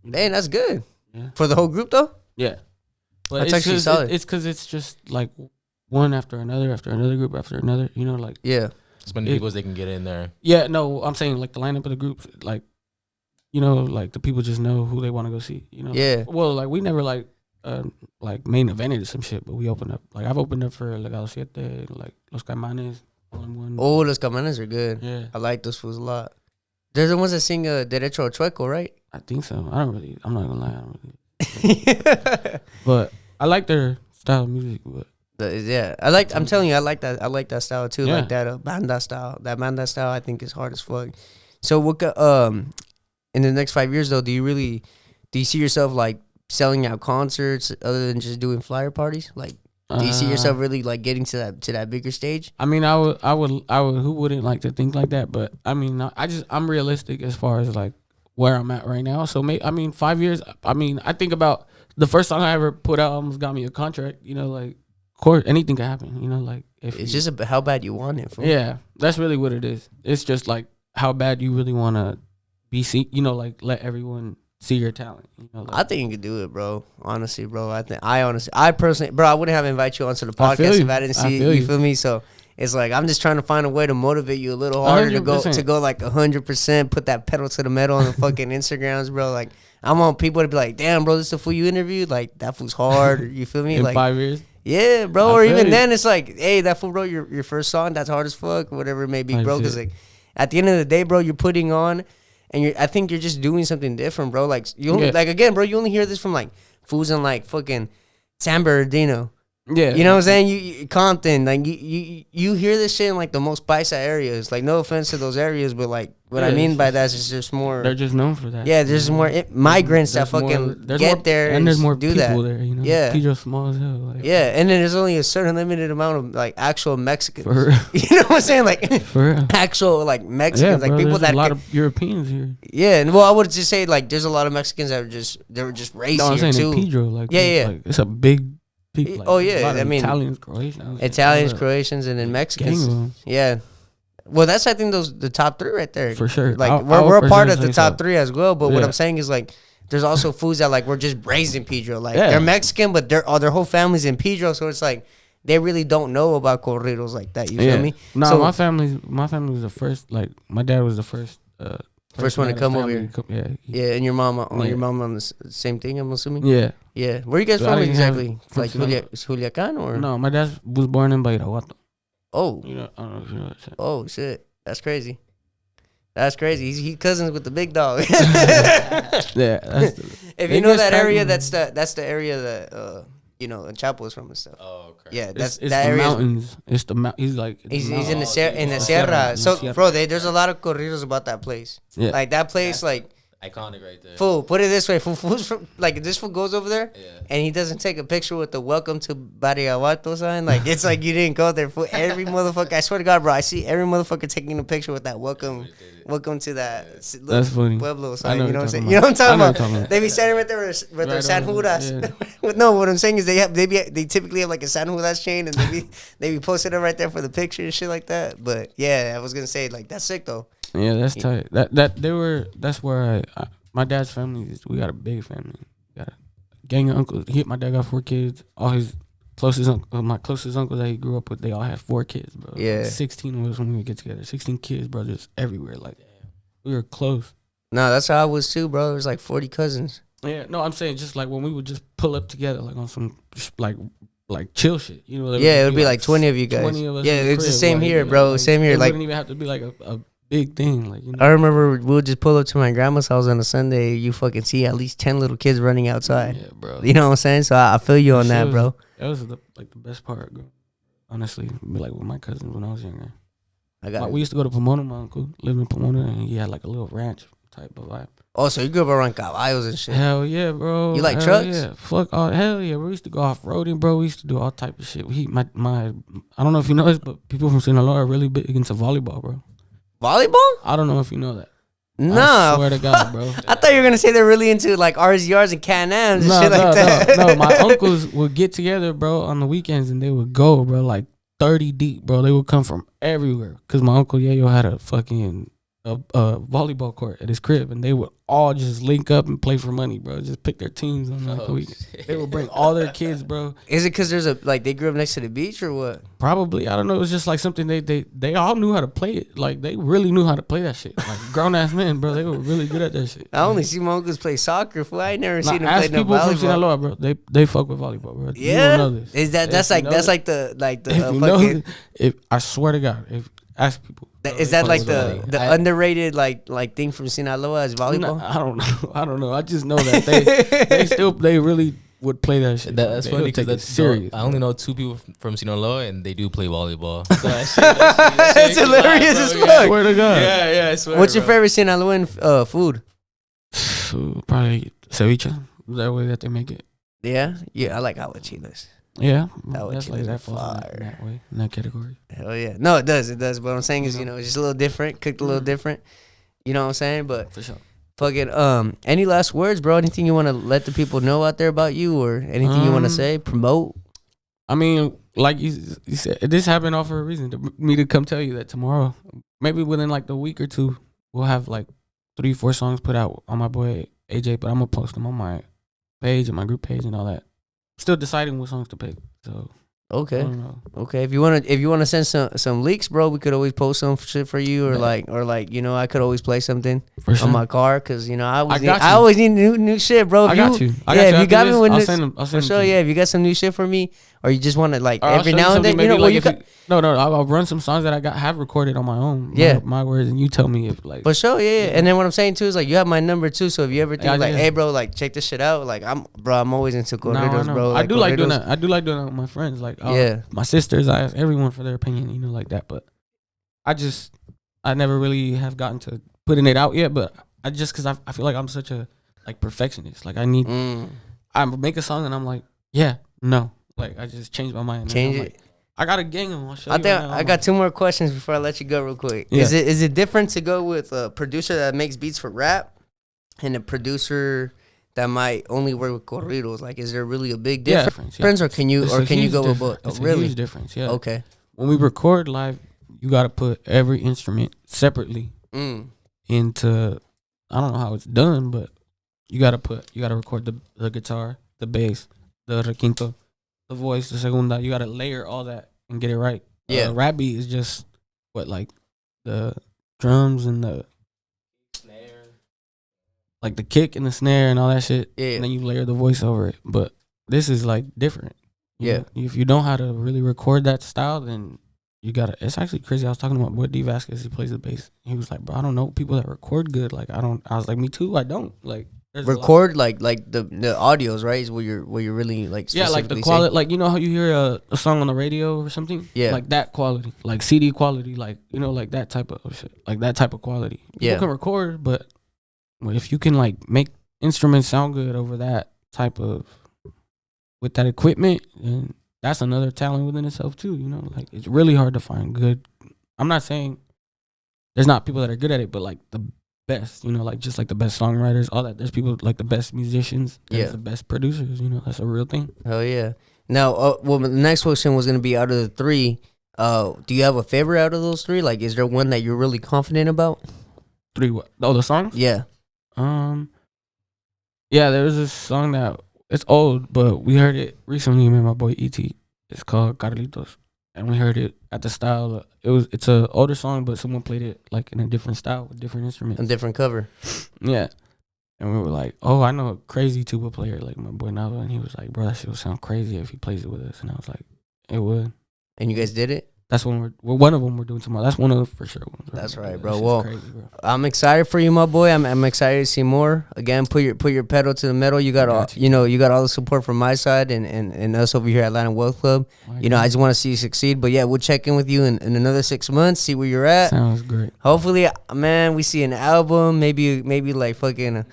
Damn, that's good. Yeah. For the whole group though? Yeah. But that's actually solid. It's because it's just like one after another group after another. You know, like as many people as they can get in there. Yeah, no, I'm saying like the lineup of the groups, like. You know, like the people just know who they want to go see. You know, yeah. Well, like we never like main evented or some shit, but we opened up. Like I've opened up for LWC Ep, like Los Caimanes, all in one. Oh, Los Caimanes are good. Yeah, I like those fools a lot. They're the ones that sing Derecho a Chueco, right? I think so. I'm not gonna lie, I don't really. But I like their style of music. But I'm telling you, I like that style too. Yeah. Like that banda style. That banda style, I think is hard as fuck. So what? In the next 5 years, though, do you see yourself like selling out concerts other than just doing flyer parties? Like, do you see yourself really like getting to that bigger stage? I mean, I would. Who wouldn't like to think like that? But I mean, I'm realistic as far as like where I'm at right now. So 5 years. I mean, I think about the first song I ever put out almost got me a contract. You know, like of course anything can happen. You know, like it's just how bad you want it. Yeah, that's really what it is. It's just like how bad you really want to. Be seen, you know, like let everyone see your talent. You know, like, I think you could do it, bro. Honestly, bro. I personally, bro, I wouldn't have invited you onto the podcast if I didn't see it. You feel me? So it's like I'm just trying to find a way to motivate you a little harder 100%. to go like 100%. Put that pedal to the metal on the fucking Instagrams, bro. Like I want people to be like, damn, bro, this is the fool you interviewed. Like that fool's hard. You feel me? In like 5 years. Yeah, bro. Or even then, it's like, hey, that fool, bro, your first song, that's hard as fuck, whatever it may be, bro. Because like at the end of the day, bro, you're putting on. And I think you're just doing something different, bro. Like you only, like again, bro, you only hear this from like fools in like fucking San Bernardino. Yeah, you know what I'm saying? You Compton, like you hear this shit in like the most paisa areas. Like no offense to those areas, but like what I mean by that is just more. They're just known for that. Yeah, there's more migrants that fucking get there and there's more do people that. There. You know, yeah, Pedro's small as hell. Like, yeah, and then there's only a certain limited amount of like actual Mexicans. For real. You know what I'm saying? Like for real. Actual like Mexicans, like people that a lot of Europeans here. Yeah, and well, I would just say like there's a lot of Mexicans that were just raised no, I'm here saying too. In Pedro, like like, it's a big. People, like, oh yeah, I mean Italians, Croatians, and then Mexicans. Yeah, well, that's I think the top three right there for sure. Like we're a part of the top three as well. But what I'm saying is like there's also foods that like were just raised in Pedro. Like they're Mexican, but their whole family's in Pedro, so it's like they really don't know about corridos like that. You feel me? No, so, my family was the first. Like my dad was the first. First one to come over here. Yeah, and your mom on the same thing, I'm assuming? Yeah. Yeah. Where are you guys from exactly? Like Culiacan or? No, my dad was born in Badiraguato. Oh. You know, I don't know if you know that. Oh, shit. That's crazy. That's crazy. He's cousins with the big dog. Yeah. If you know that area, that's the area that you know, Chapo is from and stuff. Oh, okay. Yeah, it's that the area. Mountains. It's the mountain. He's like he's in the Sierra. So, bro, there's a lot of corridos about that place. Yeah. Like that place, like iconic right there. Fool, put it this way. Fool's from, like this fool goes over there, yeah, and he doesn't take a picture with the "Welcome to Badiraguato" sign. Like it's like you didn't go there. Fool. Every motherfucker, I swear to God, bro, I see every motherfucker taking a picture with that welcome to that that's funny. Pueblo sign. You know what I'm saying? About. You know what I'm talking about? They be standing right there with their San Judas. Yeah. No, what I'm saying is they typically have like a San Judas chain, and they be posting it right there for the picture and shit like that. But yeah, I was gonna say like that's sick though. Yeah, that's tight. That's where my dad's family we got a big family. We got a gang of uncles. My dad got 4 kids. All his my closest uncles that he grew up with, they all had 4 kids, bro. Yeah. Like 16 was when we would get together. 16 kids, bro, just everywhere. Like, we were close. No, that's how I was too, bro. It was like 40 cousins. Yeah, no, I'm saying just like when we would just pull up together, like on some like chill shit, you know. Yeah, it would be like 20 of you guys. 20 of us. Yeah, it's the same like, here, you know, bro. like, Same here. It Like, wouldn't even have to be like a big thing, like, you know. I remember we would just pull up to my grandma's house on a Sunday. You fucking see at least 10 little kids running outside. Yeah, bro. You know what I'm saying? So I feel you on that, bro. That was the best part, bro. Honestly, be like with my cousins when I was younger. We used to go to Pomona. My uncle lived in Pomona, and he had like a little ranch type of vibe. Oh, so you grew up around caballos and shit. Hell yeah, bro. You like hell trucks? Yeah, fuck all. Hell yeah, we used to go off roading, bro. We used to do all type of shit. I don't know if you know this, but people from Sinaloa are really big into volleyball, bro. Volleyball? I don't know if you know that. Nah. I swear to God, bro. I thought you were gonna say they're really into like RZRs and Can-Ams and shit like that. No, my uncles would get together, bro, on the weekends, and they would go, bro, like 30 deep, bro. They would come from everywhere, cause my uncle Yayo had a fucking volleyball court at his crib, and they would all just link up and play for money, bro. Just pick their teams on like the weekend. They would bring all their kids, bro. Is it because there's they grew up next to the beach or what? Probably. I don't know. It was just like something they all knew how to play it. Like, they really knew how to play that shit. Like, grown ass men, bro. They were really good at that shit. I only see my uncles play soccer. Fool. I ain't never seen them play ask no people from volleyball. Sinaloa, bro. They fuck with volleyball, bro. Yeah, you don't know this. Is that's like the If you know, if I swear to God, if ask people. Is that like the underrated like thing from Sinaloa as volleyball? No, I don't know. I just know that they really would play that shit. That's They funny would take because it serious. I only know 2 people from Sinaloa, and they do play volleyball. So It's hilarious as fuck. I swear to God. Yeah, I swear. What's your favorite Sinaloan food? Probably ceviche. That way that they make it. Yeah, I like aguachiles. Yeah, That's like that falls fire. in that way, in that category. Hell yeah. No, it does. But what I'm saying is, it's just a little different, cooked a little different. You know what I'm saying? But For sure. fucking any last words, bro? Anything you want to let the people know out there about you, or anything you want to say, promote? I mean, like you said, this happened all for a reason. Me to come tell you that tomorrow, maybe within like the week or 2, we'll have like 3-4 songs put out on my boy AJ. But I'm gonna post them on my page and my group page and all that. Still deciding what songs to pick. So Okay. I don't know. Okay. If you wanna send some leaks, bro, we could always post some shit for you, or I could always play something For sure. on my car, cause I I always need new shit, bro. I got you. If you got me with I'll new, send them. I'll send for them sure. to you. Yeah, if you got some new shit for me, or you just want to like Or I'll every show now and something, then, maybe, like, you No, I'll run some songs that I have recorded on my own. Yeah. my words, and you tell me if like. for sure, yeah. And then what I'm saying too is like you have my number too, so if you ever think Yeah, like, yeah. hey, bro, like check this shit out, like I'm always into No, I corridos, know. bro. I do like doing corridos. that. I do like doing that with my friends. Like, Yeah. my sisters. I ask everyone for their opinion, like that. But I never really have gotten to putting it out yet. But because I feel like I'm such a like perfectionist. Like I make a song and I'm like, yeah, no. Like I just change my mind. Change I'm it. like, I got a gang of them. I'll show I you. think right now. I got 2 more questions before I let you go real quick. Yeah. Is it different to go with a producer that makes beats for rap and a producer that might only work with corridos? Like, is there really a big difference? Yeah. Or can you It's a you huge go with difference. both? It's Oh, really? a huge difference. Yeah. Okay. When we record live, you got to put every instrument separately into. I don't know how it's done, but you got to record the guitar, the bass, the requinto, the voice, the segunda. You got to layer all that and get it right. Yeah. Rap beat is just like the drums and the snare, like the kick and the snare and all that shit. Yeah. And then you layer the voice over it. But this is like different. You Yeah. know, if you don't know how to really record that style, then you gotta. It's actually crazy. I was talking about Boy D Vasquez. He plays the bass. He was like, "Bro, I don't know people that record good. Like, I don't." I was like, "Me too. I don't like." Record like the audios, right? Is where you're really like Yeah, like the specifically quality. Like, you know how you hear a song on the radio or something. Yeah. Like that quality, like CD quality, like like that type of shit, like that type of quality. People Yeah. can record, but if you can like make instruments sound good over that type of with that equipment, and that's another talent within itself too. Like it's really hard to find good. I'm not saying there's not people that are good at it, but like the best, like just like the best songwriters, all that. There's people like the best musicians, there's the best producers. That's a real thing. Hell yeah. Now, the next question was gonna be out of the 3. Do you have a favorite out of those 3? Like, is there one that you're really confident about? 3 what? Oh, the songs? Yeah. Yeah, there was this song that It's old, but we heard it recently. Me and my boy ET. It's called Corridos, and we heard it at the style. It's a older song, but someone played it like in a different style with different instruments. A different cover. Yeah. And we were like, oh, I know a crazy tuba player like my boy Nava, and he was like, bro, that shit would sound crazy if he plays it with us. And I was like, it would. And you guys did it? That's when one of them we're doing tomorrow. That's one of them for sure ones. That's right, That bro. shit's Well, crazy, bro. I'm excited for you, my boy. I'm excited to see more. Again, put your pedal to the metal. You got all you got all the support from my side and us over here at Atlanta Wealth Club. I just want to see you succeed. But yeah, we'll check in with you in another 6 months, see where you're at. Sounds great. Hopefully, man, we see an album, maybe like fucking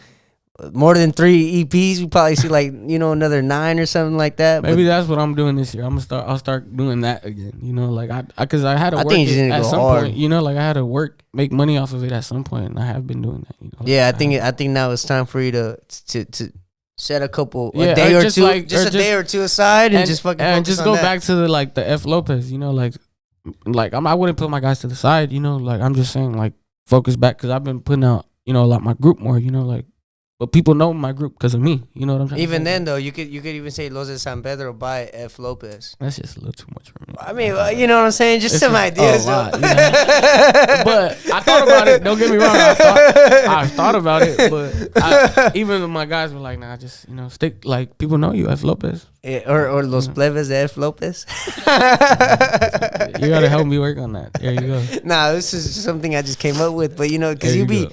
more than 3 EPs. We probably see like another 9 or something like that. Maybe that's what I'm doing this year. I'll start doing that again. Like because I had to work it at some point. Like I had to make money off of it at some point, and I have been doing that. Yeah, I think now it's time for you to set a couple a day or two, a day or two aside, and just fucking and just go that. back to the Eff Lopez. I wouldn't put my guys to the side. Like I'm just saying, like focus back because I've been putting out a lot my group more. But people know my group because of me. You know what I'm saying? Even then, though, you could even say Los De San Pedro by Eff Lopez. That's just a little too much for me. I mean, you know what I'm saying? Just some ideas. But I thought about it. Don't get me wrong. I thought about it. But even my guys were like, nah, just, stick. Like, people know you, Eff Lopez. Yeah, or Los Plebes de Eff Lopez. You got to help me work on that. There you go. Nah, this is something I just came up with. But, because you be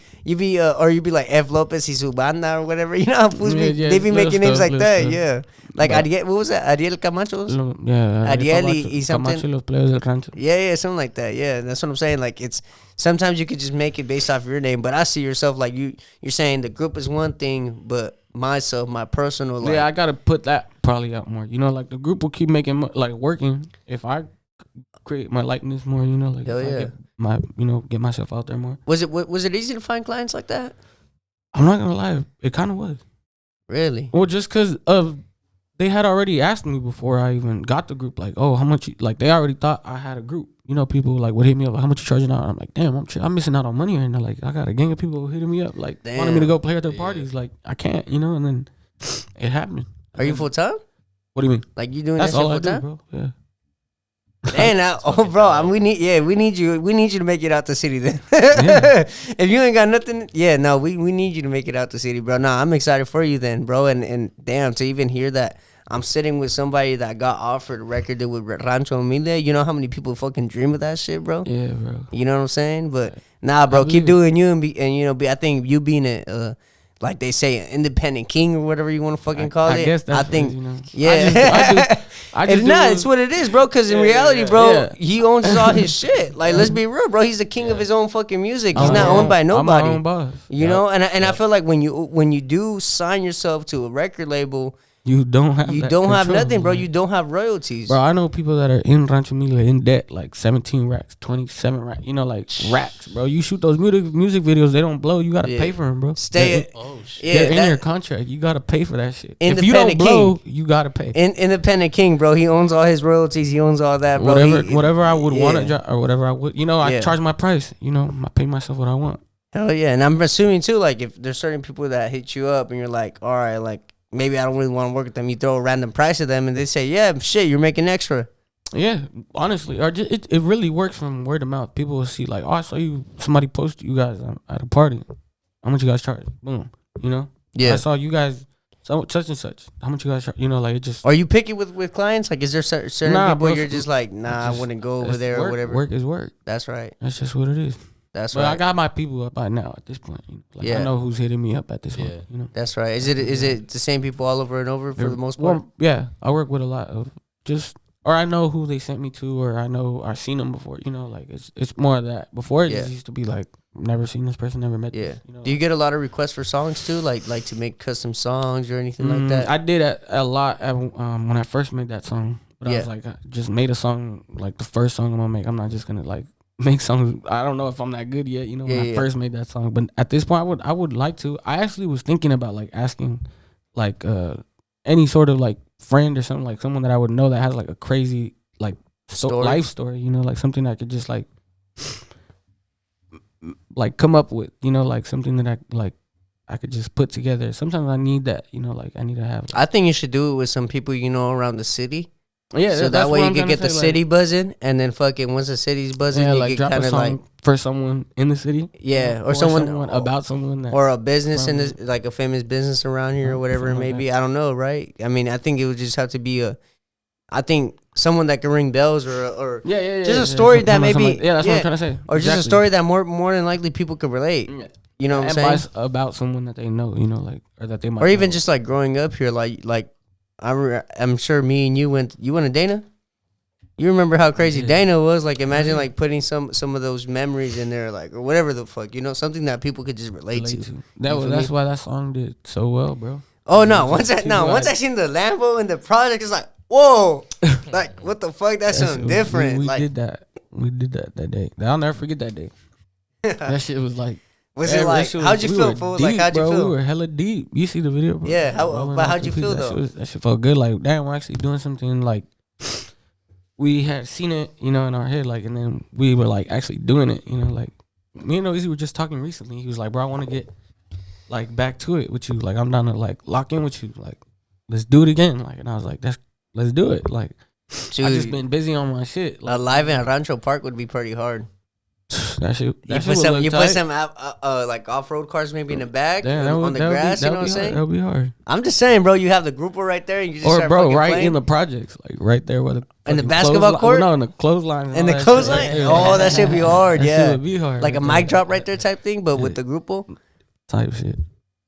like Eff Lopez y su banda or whatever. You know how fools they be making names like that. Stuff. Yeah. Like Ariel, what was that? Ariel Camacho? Yeah. Ariel y something. Camacho y los plebes del rancho. Yeah, something like that. Yeah, that's what I'm saying. Like it's sometimes you could just make it based off your name, but I see yourself like you're saying the group is one thing, but myself, my personal life. Yeah, I gotta put that probably out more. Like the group will keep making working if I create my likeness more. Like hell yeah. I get myself out there more. Was it easy to find clients like that? I'm not gonna lie, it kind of was. Really? Well, just because they had already asked me before I even got the group, like, oh, how much? They already thought I had a group. People would hit me up, like, how much you charging out? I'm like, damn, I'm missing out on money right now. Like, I got a gang of people hitting me up, like, wanting me to go play at their parties. Like, I can't, and then it happened. Are you full time? What do you mean? Like you doing That's that shit all full I do, time? bro. Yeah. And bro, we need you to make it out the city then. Yeah. If you ain't got nothing, we need you to make it out the city, bro. Nah, I'm excited for you then, bro. And damn, to even hear that I'm sitting with somebody that got offered a record deal with Rancho Humilde. You know how many people fucking dream of that shit, bro? Yeah, bro. You know what I'm saying? But nah, bro, keep doing you I think you being a like they say, an independent king or whatever you want to fucking call it. I guess that's yeah. It's what it is, bro. Because in reality, bro, he owns all his shit. Like, let's be real, bro. He's the king of his own fucking music. He's not owned by nobody. I'm my own boss. You know, and I feel like when you do sign yourself to a record label, you don't have nothing, bro. You don't have royalties. Bro, I know people that are in Rancho Mila in debt, like 17 racks, 27 racks, like racks, bro. You shoot those music videos, they don't blow. You got to pay for them, bro. They're in your contract. You got to pay for that shit. If you don't blow, you got to pay. Independent king, bro. He owns all his royalties. He owns all that, bro. Whatever I would want to, or whatever I would, I charge my price. I pay myself what I want. Hell yeah. And I'm assuming, too, like, if there's certain people that hit you up and you're like, all right, like, maybe I don't really want to work with them. You throw a random price at them and they say, yeah, shit, you're making extra. Yeah, honestly. Or just, it really works from word of mouth. People will see, like, oh, I saw somebody post you guys at a party. How much you guys charge? Boom. Yeah. I saw you guys, such and such. How much you guys charge? Like, it just. Are you picky with clients? Like, is there certain people you're just like, nah, I wouldn't go over there or whatever? Work is work. That's right. That's just what it is. That's right. But I got my people up by now at this point. I know who's hitting me up at this point. That's right. Is it the same people all over and over for the most part? Well, yeah, I work with a lot of or I know who they sent me to, or I've seen them before. Like it's more of that. Before it just used to be like, never seen this person, never met. This, Do you get a lot of requests for songs too, like to make custom songs or anything like that? I did a lot when I first made that song. But I was like, I just made a song, like the first song I'm gonna make. I'm not just gonna like make songs. I don't know if I'm that good yet, when I first made that song. But at this point, I would like to. I actually was thinking about like asking like any sort of like friend or something, like someone that I would know that has like a crazy like life story, like something I could just like come up with, like something that I like I could just put together. Sometimes I need that, you know, like I need to have. I think you should do it with some people you know around the city. Yeah, so that way you can get the city buzzing, and then fucking once the city's buzzing, you like get kind of like for someone in the city. Yeah, you know, or someone about someone that or a business in this, like a famous business around here or whatever it may be. I don't know, right? I mean, I think it would just have to be I think someone that can ring bells or just a story that maybe that's what I'm trying to say. Or just a story that more than likely people could relate. Yeah. You know what I'm saying? About someone that they know, you know, like or that they might. Or even know. just like growing up here, like I'm sure me and you went to Dana. You remember how crazy Dana was? Like, imagine like putting some of those memories in there, like or whatever the fuck, you know, something that people could just relate to. That's why that song did so well, bro. Oh no! Once I seen the Lambo in the project, it's like whoa, like what the fuck? That's something different. We like, did that. We did that day. I'll never forget that day. That shit was like. Was it like? How'd you feel, fool? Like, how'd you feel? We were hella deep. You see the video, bro? Yeah. But how'd you feel though? That shit felt good. Like, damn, we're actually doing something. Like, we had seen it, you know, in our head. Like, and then we were like actually doing it. You know, like me and Easy were just talking recently. He was like, bro, I want to get like back to it with you. Like, I'm down to like lock in with you. Like, let's do it again. Like, and I was like, let's do it. Like, dude, I just been busy on my shit. Like, live in Rancho Park would be pretty hard. That shit. You put some like off-road cars maybe in the back on the grass. You know what I'm saying? That'll be hard. I'm just saying, bro. You have the grouper right there, and you just start right playing. in the projects, like right there where the in the basketball court. No, in the clothesline. In the clothesline. Oh, that should be hard. That Yeah, shit would be hard. Like a mic drop right there type thing, but with the grupo type shit.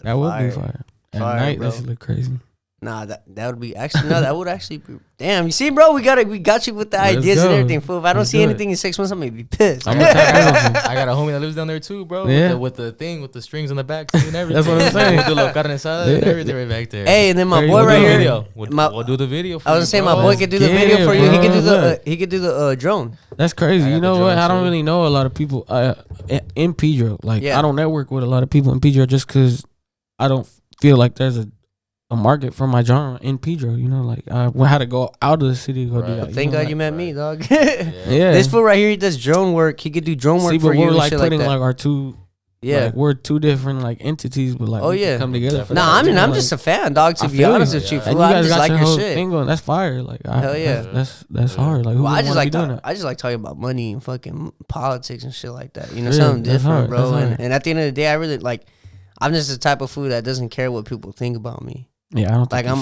That would be fire. At night, that should look crazy. Nah, that would be actually that would actually be damn. You see, bro, we got you with the ideas and everything. Fool, if I don't see anything in 6 months, I'm gonna be pissed. I got a homie that lives down there too, bro. Yeah. With the strings on the back too and everything. That's what I'm saying. With the little carne asada and everything right back there. Hey, and then my boy right here. We'll do the video. I was gonna say my boy could do the video for you. He could do the drone. That's crazy. You know what? I don't really know a lot of people in Pedro. Like I don't network with a lot of people in Pedro just because I don't feel like there's a market for my genre in Pedro, you know, like I had to go out of the city to go do that. Thank God you met me, dog. Yeah, this fool right here, he does drone work. He could do drone work for you. We're like putting like our two, like, we're two different like entities, but like we can come together. Nah, I'm just a fan, dog. To be honest with you, fool, I just like your shit. Thing going, that's fire. Like hell yeah, that's hard. Like I just like talking about money and fucking politics and shit like that. You know, something different, bro. And at the end of the day, I really like. I'm just the type of fool that doesn't care what people think about me. Yeah, I don't think I'm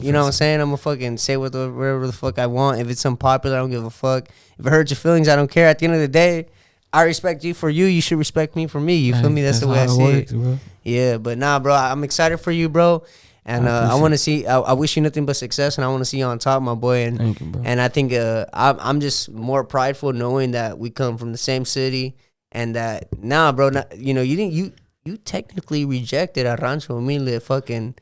you know what I'm saying? I'm gonna fucking say whatever the fuck I want. If it's unpopular, I don't give a fuck. If it hurts your feelings, I don't care. At the end of the day, I respect you for you. You should respect me for me. You feel me? That's the way I see it. Bro. Yeah, but nah, bro, I'm excited for you, bro. And I want to see. I wish you nothing but success, and I want to see you on top, my boy. And thank you, bro. And I think I'm just more prideful knowing that we come from the same city, and that bro, you know, you technically rejected a Rancho Humilde fucking.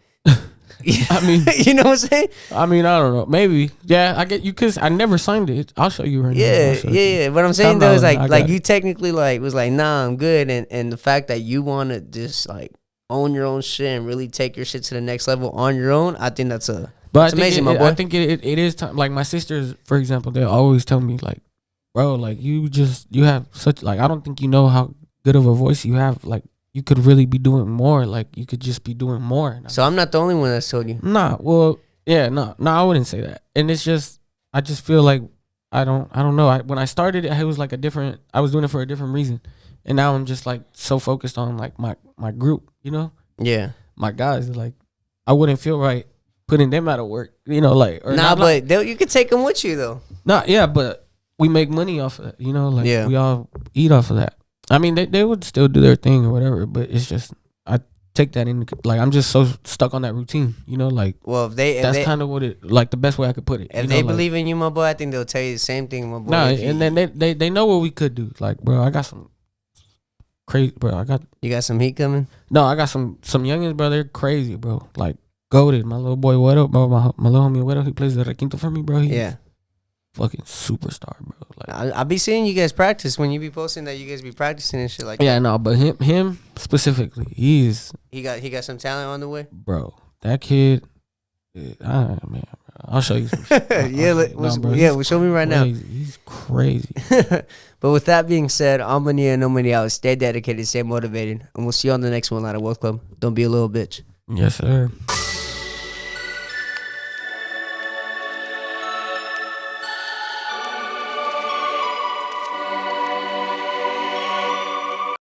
I mean, you know what I'm saying? I mean, I don't know. Maybe, yeah, I get you because I never signed it. I'll show you right now. Yeah. What I'm saying though is like you technically was like, nah, I'm good, and the fact that you want to just like own your own shit and really take your shit to the next level on your own, I think that's amazing, my boy. I think it is time. Like my sisters, for example, they always tell me like, bro, like you have such like I don't think you know how good of a voice you have. Like you could really be doing more. Like you could just be doing more. So I'm not the only one that's told you. Nah, well, yeah, no, I wouldn't say that. And it's just I just feel like I don't know. When I started it was like I was doing it for a different reason. And now I'm just like so focused on like my group, you know? Yeah. My guys, like I wouldn't feel right putting them out of work, you know, like but you could take them with you though. Nah, yeah, but we make money off of that, you know, like we all eat off of that. I mean, they would still do their thing or whatever, but it's just I take that in. Like I'm just so stuck on that routine, you know. Like, well, that's kind of what it like the best way I could put it. If they believe in you, my boy, I think they'll tell you the same thing, my boy. Nah, and then they know what we could do. Like, bro, I got some crazy, bro. You got some heat coming? No, I got some youngins, bro. They're crazy, bro. Like goated. My little boy, what up, bro? My little homie, what up? He plays the requinto for me, bro. He's fucking superstar, bro. Like I be seeing you guys practice when you be posting that you guys be practicing and shit like that. Yeah, no, but him specifically, he got some talent on the way, bro. That kid, man, I'll show you some shit. Well, show me right now. He's crazy. But with that being said, I'm Mania, no money out. Stay dedicated, stay motivated, and we'll see you on the next one, Ladder Wealth Club. Don't be a little bitch. Yes, sir.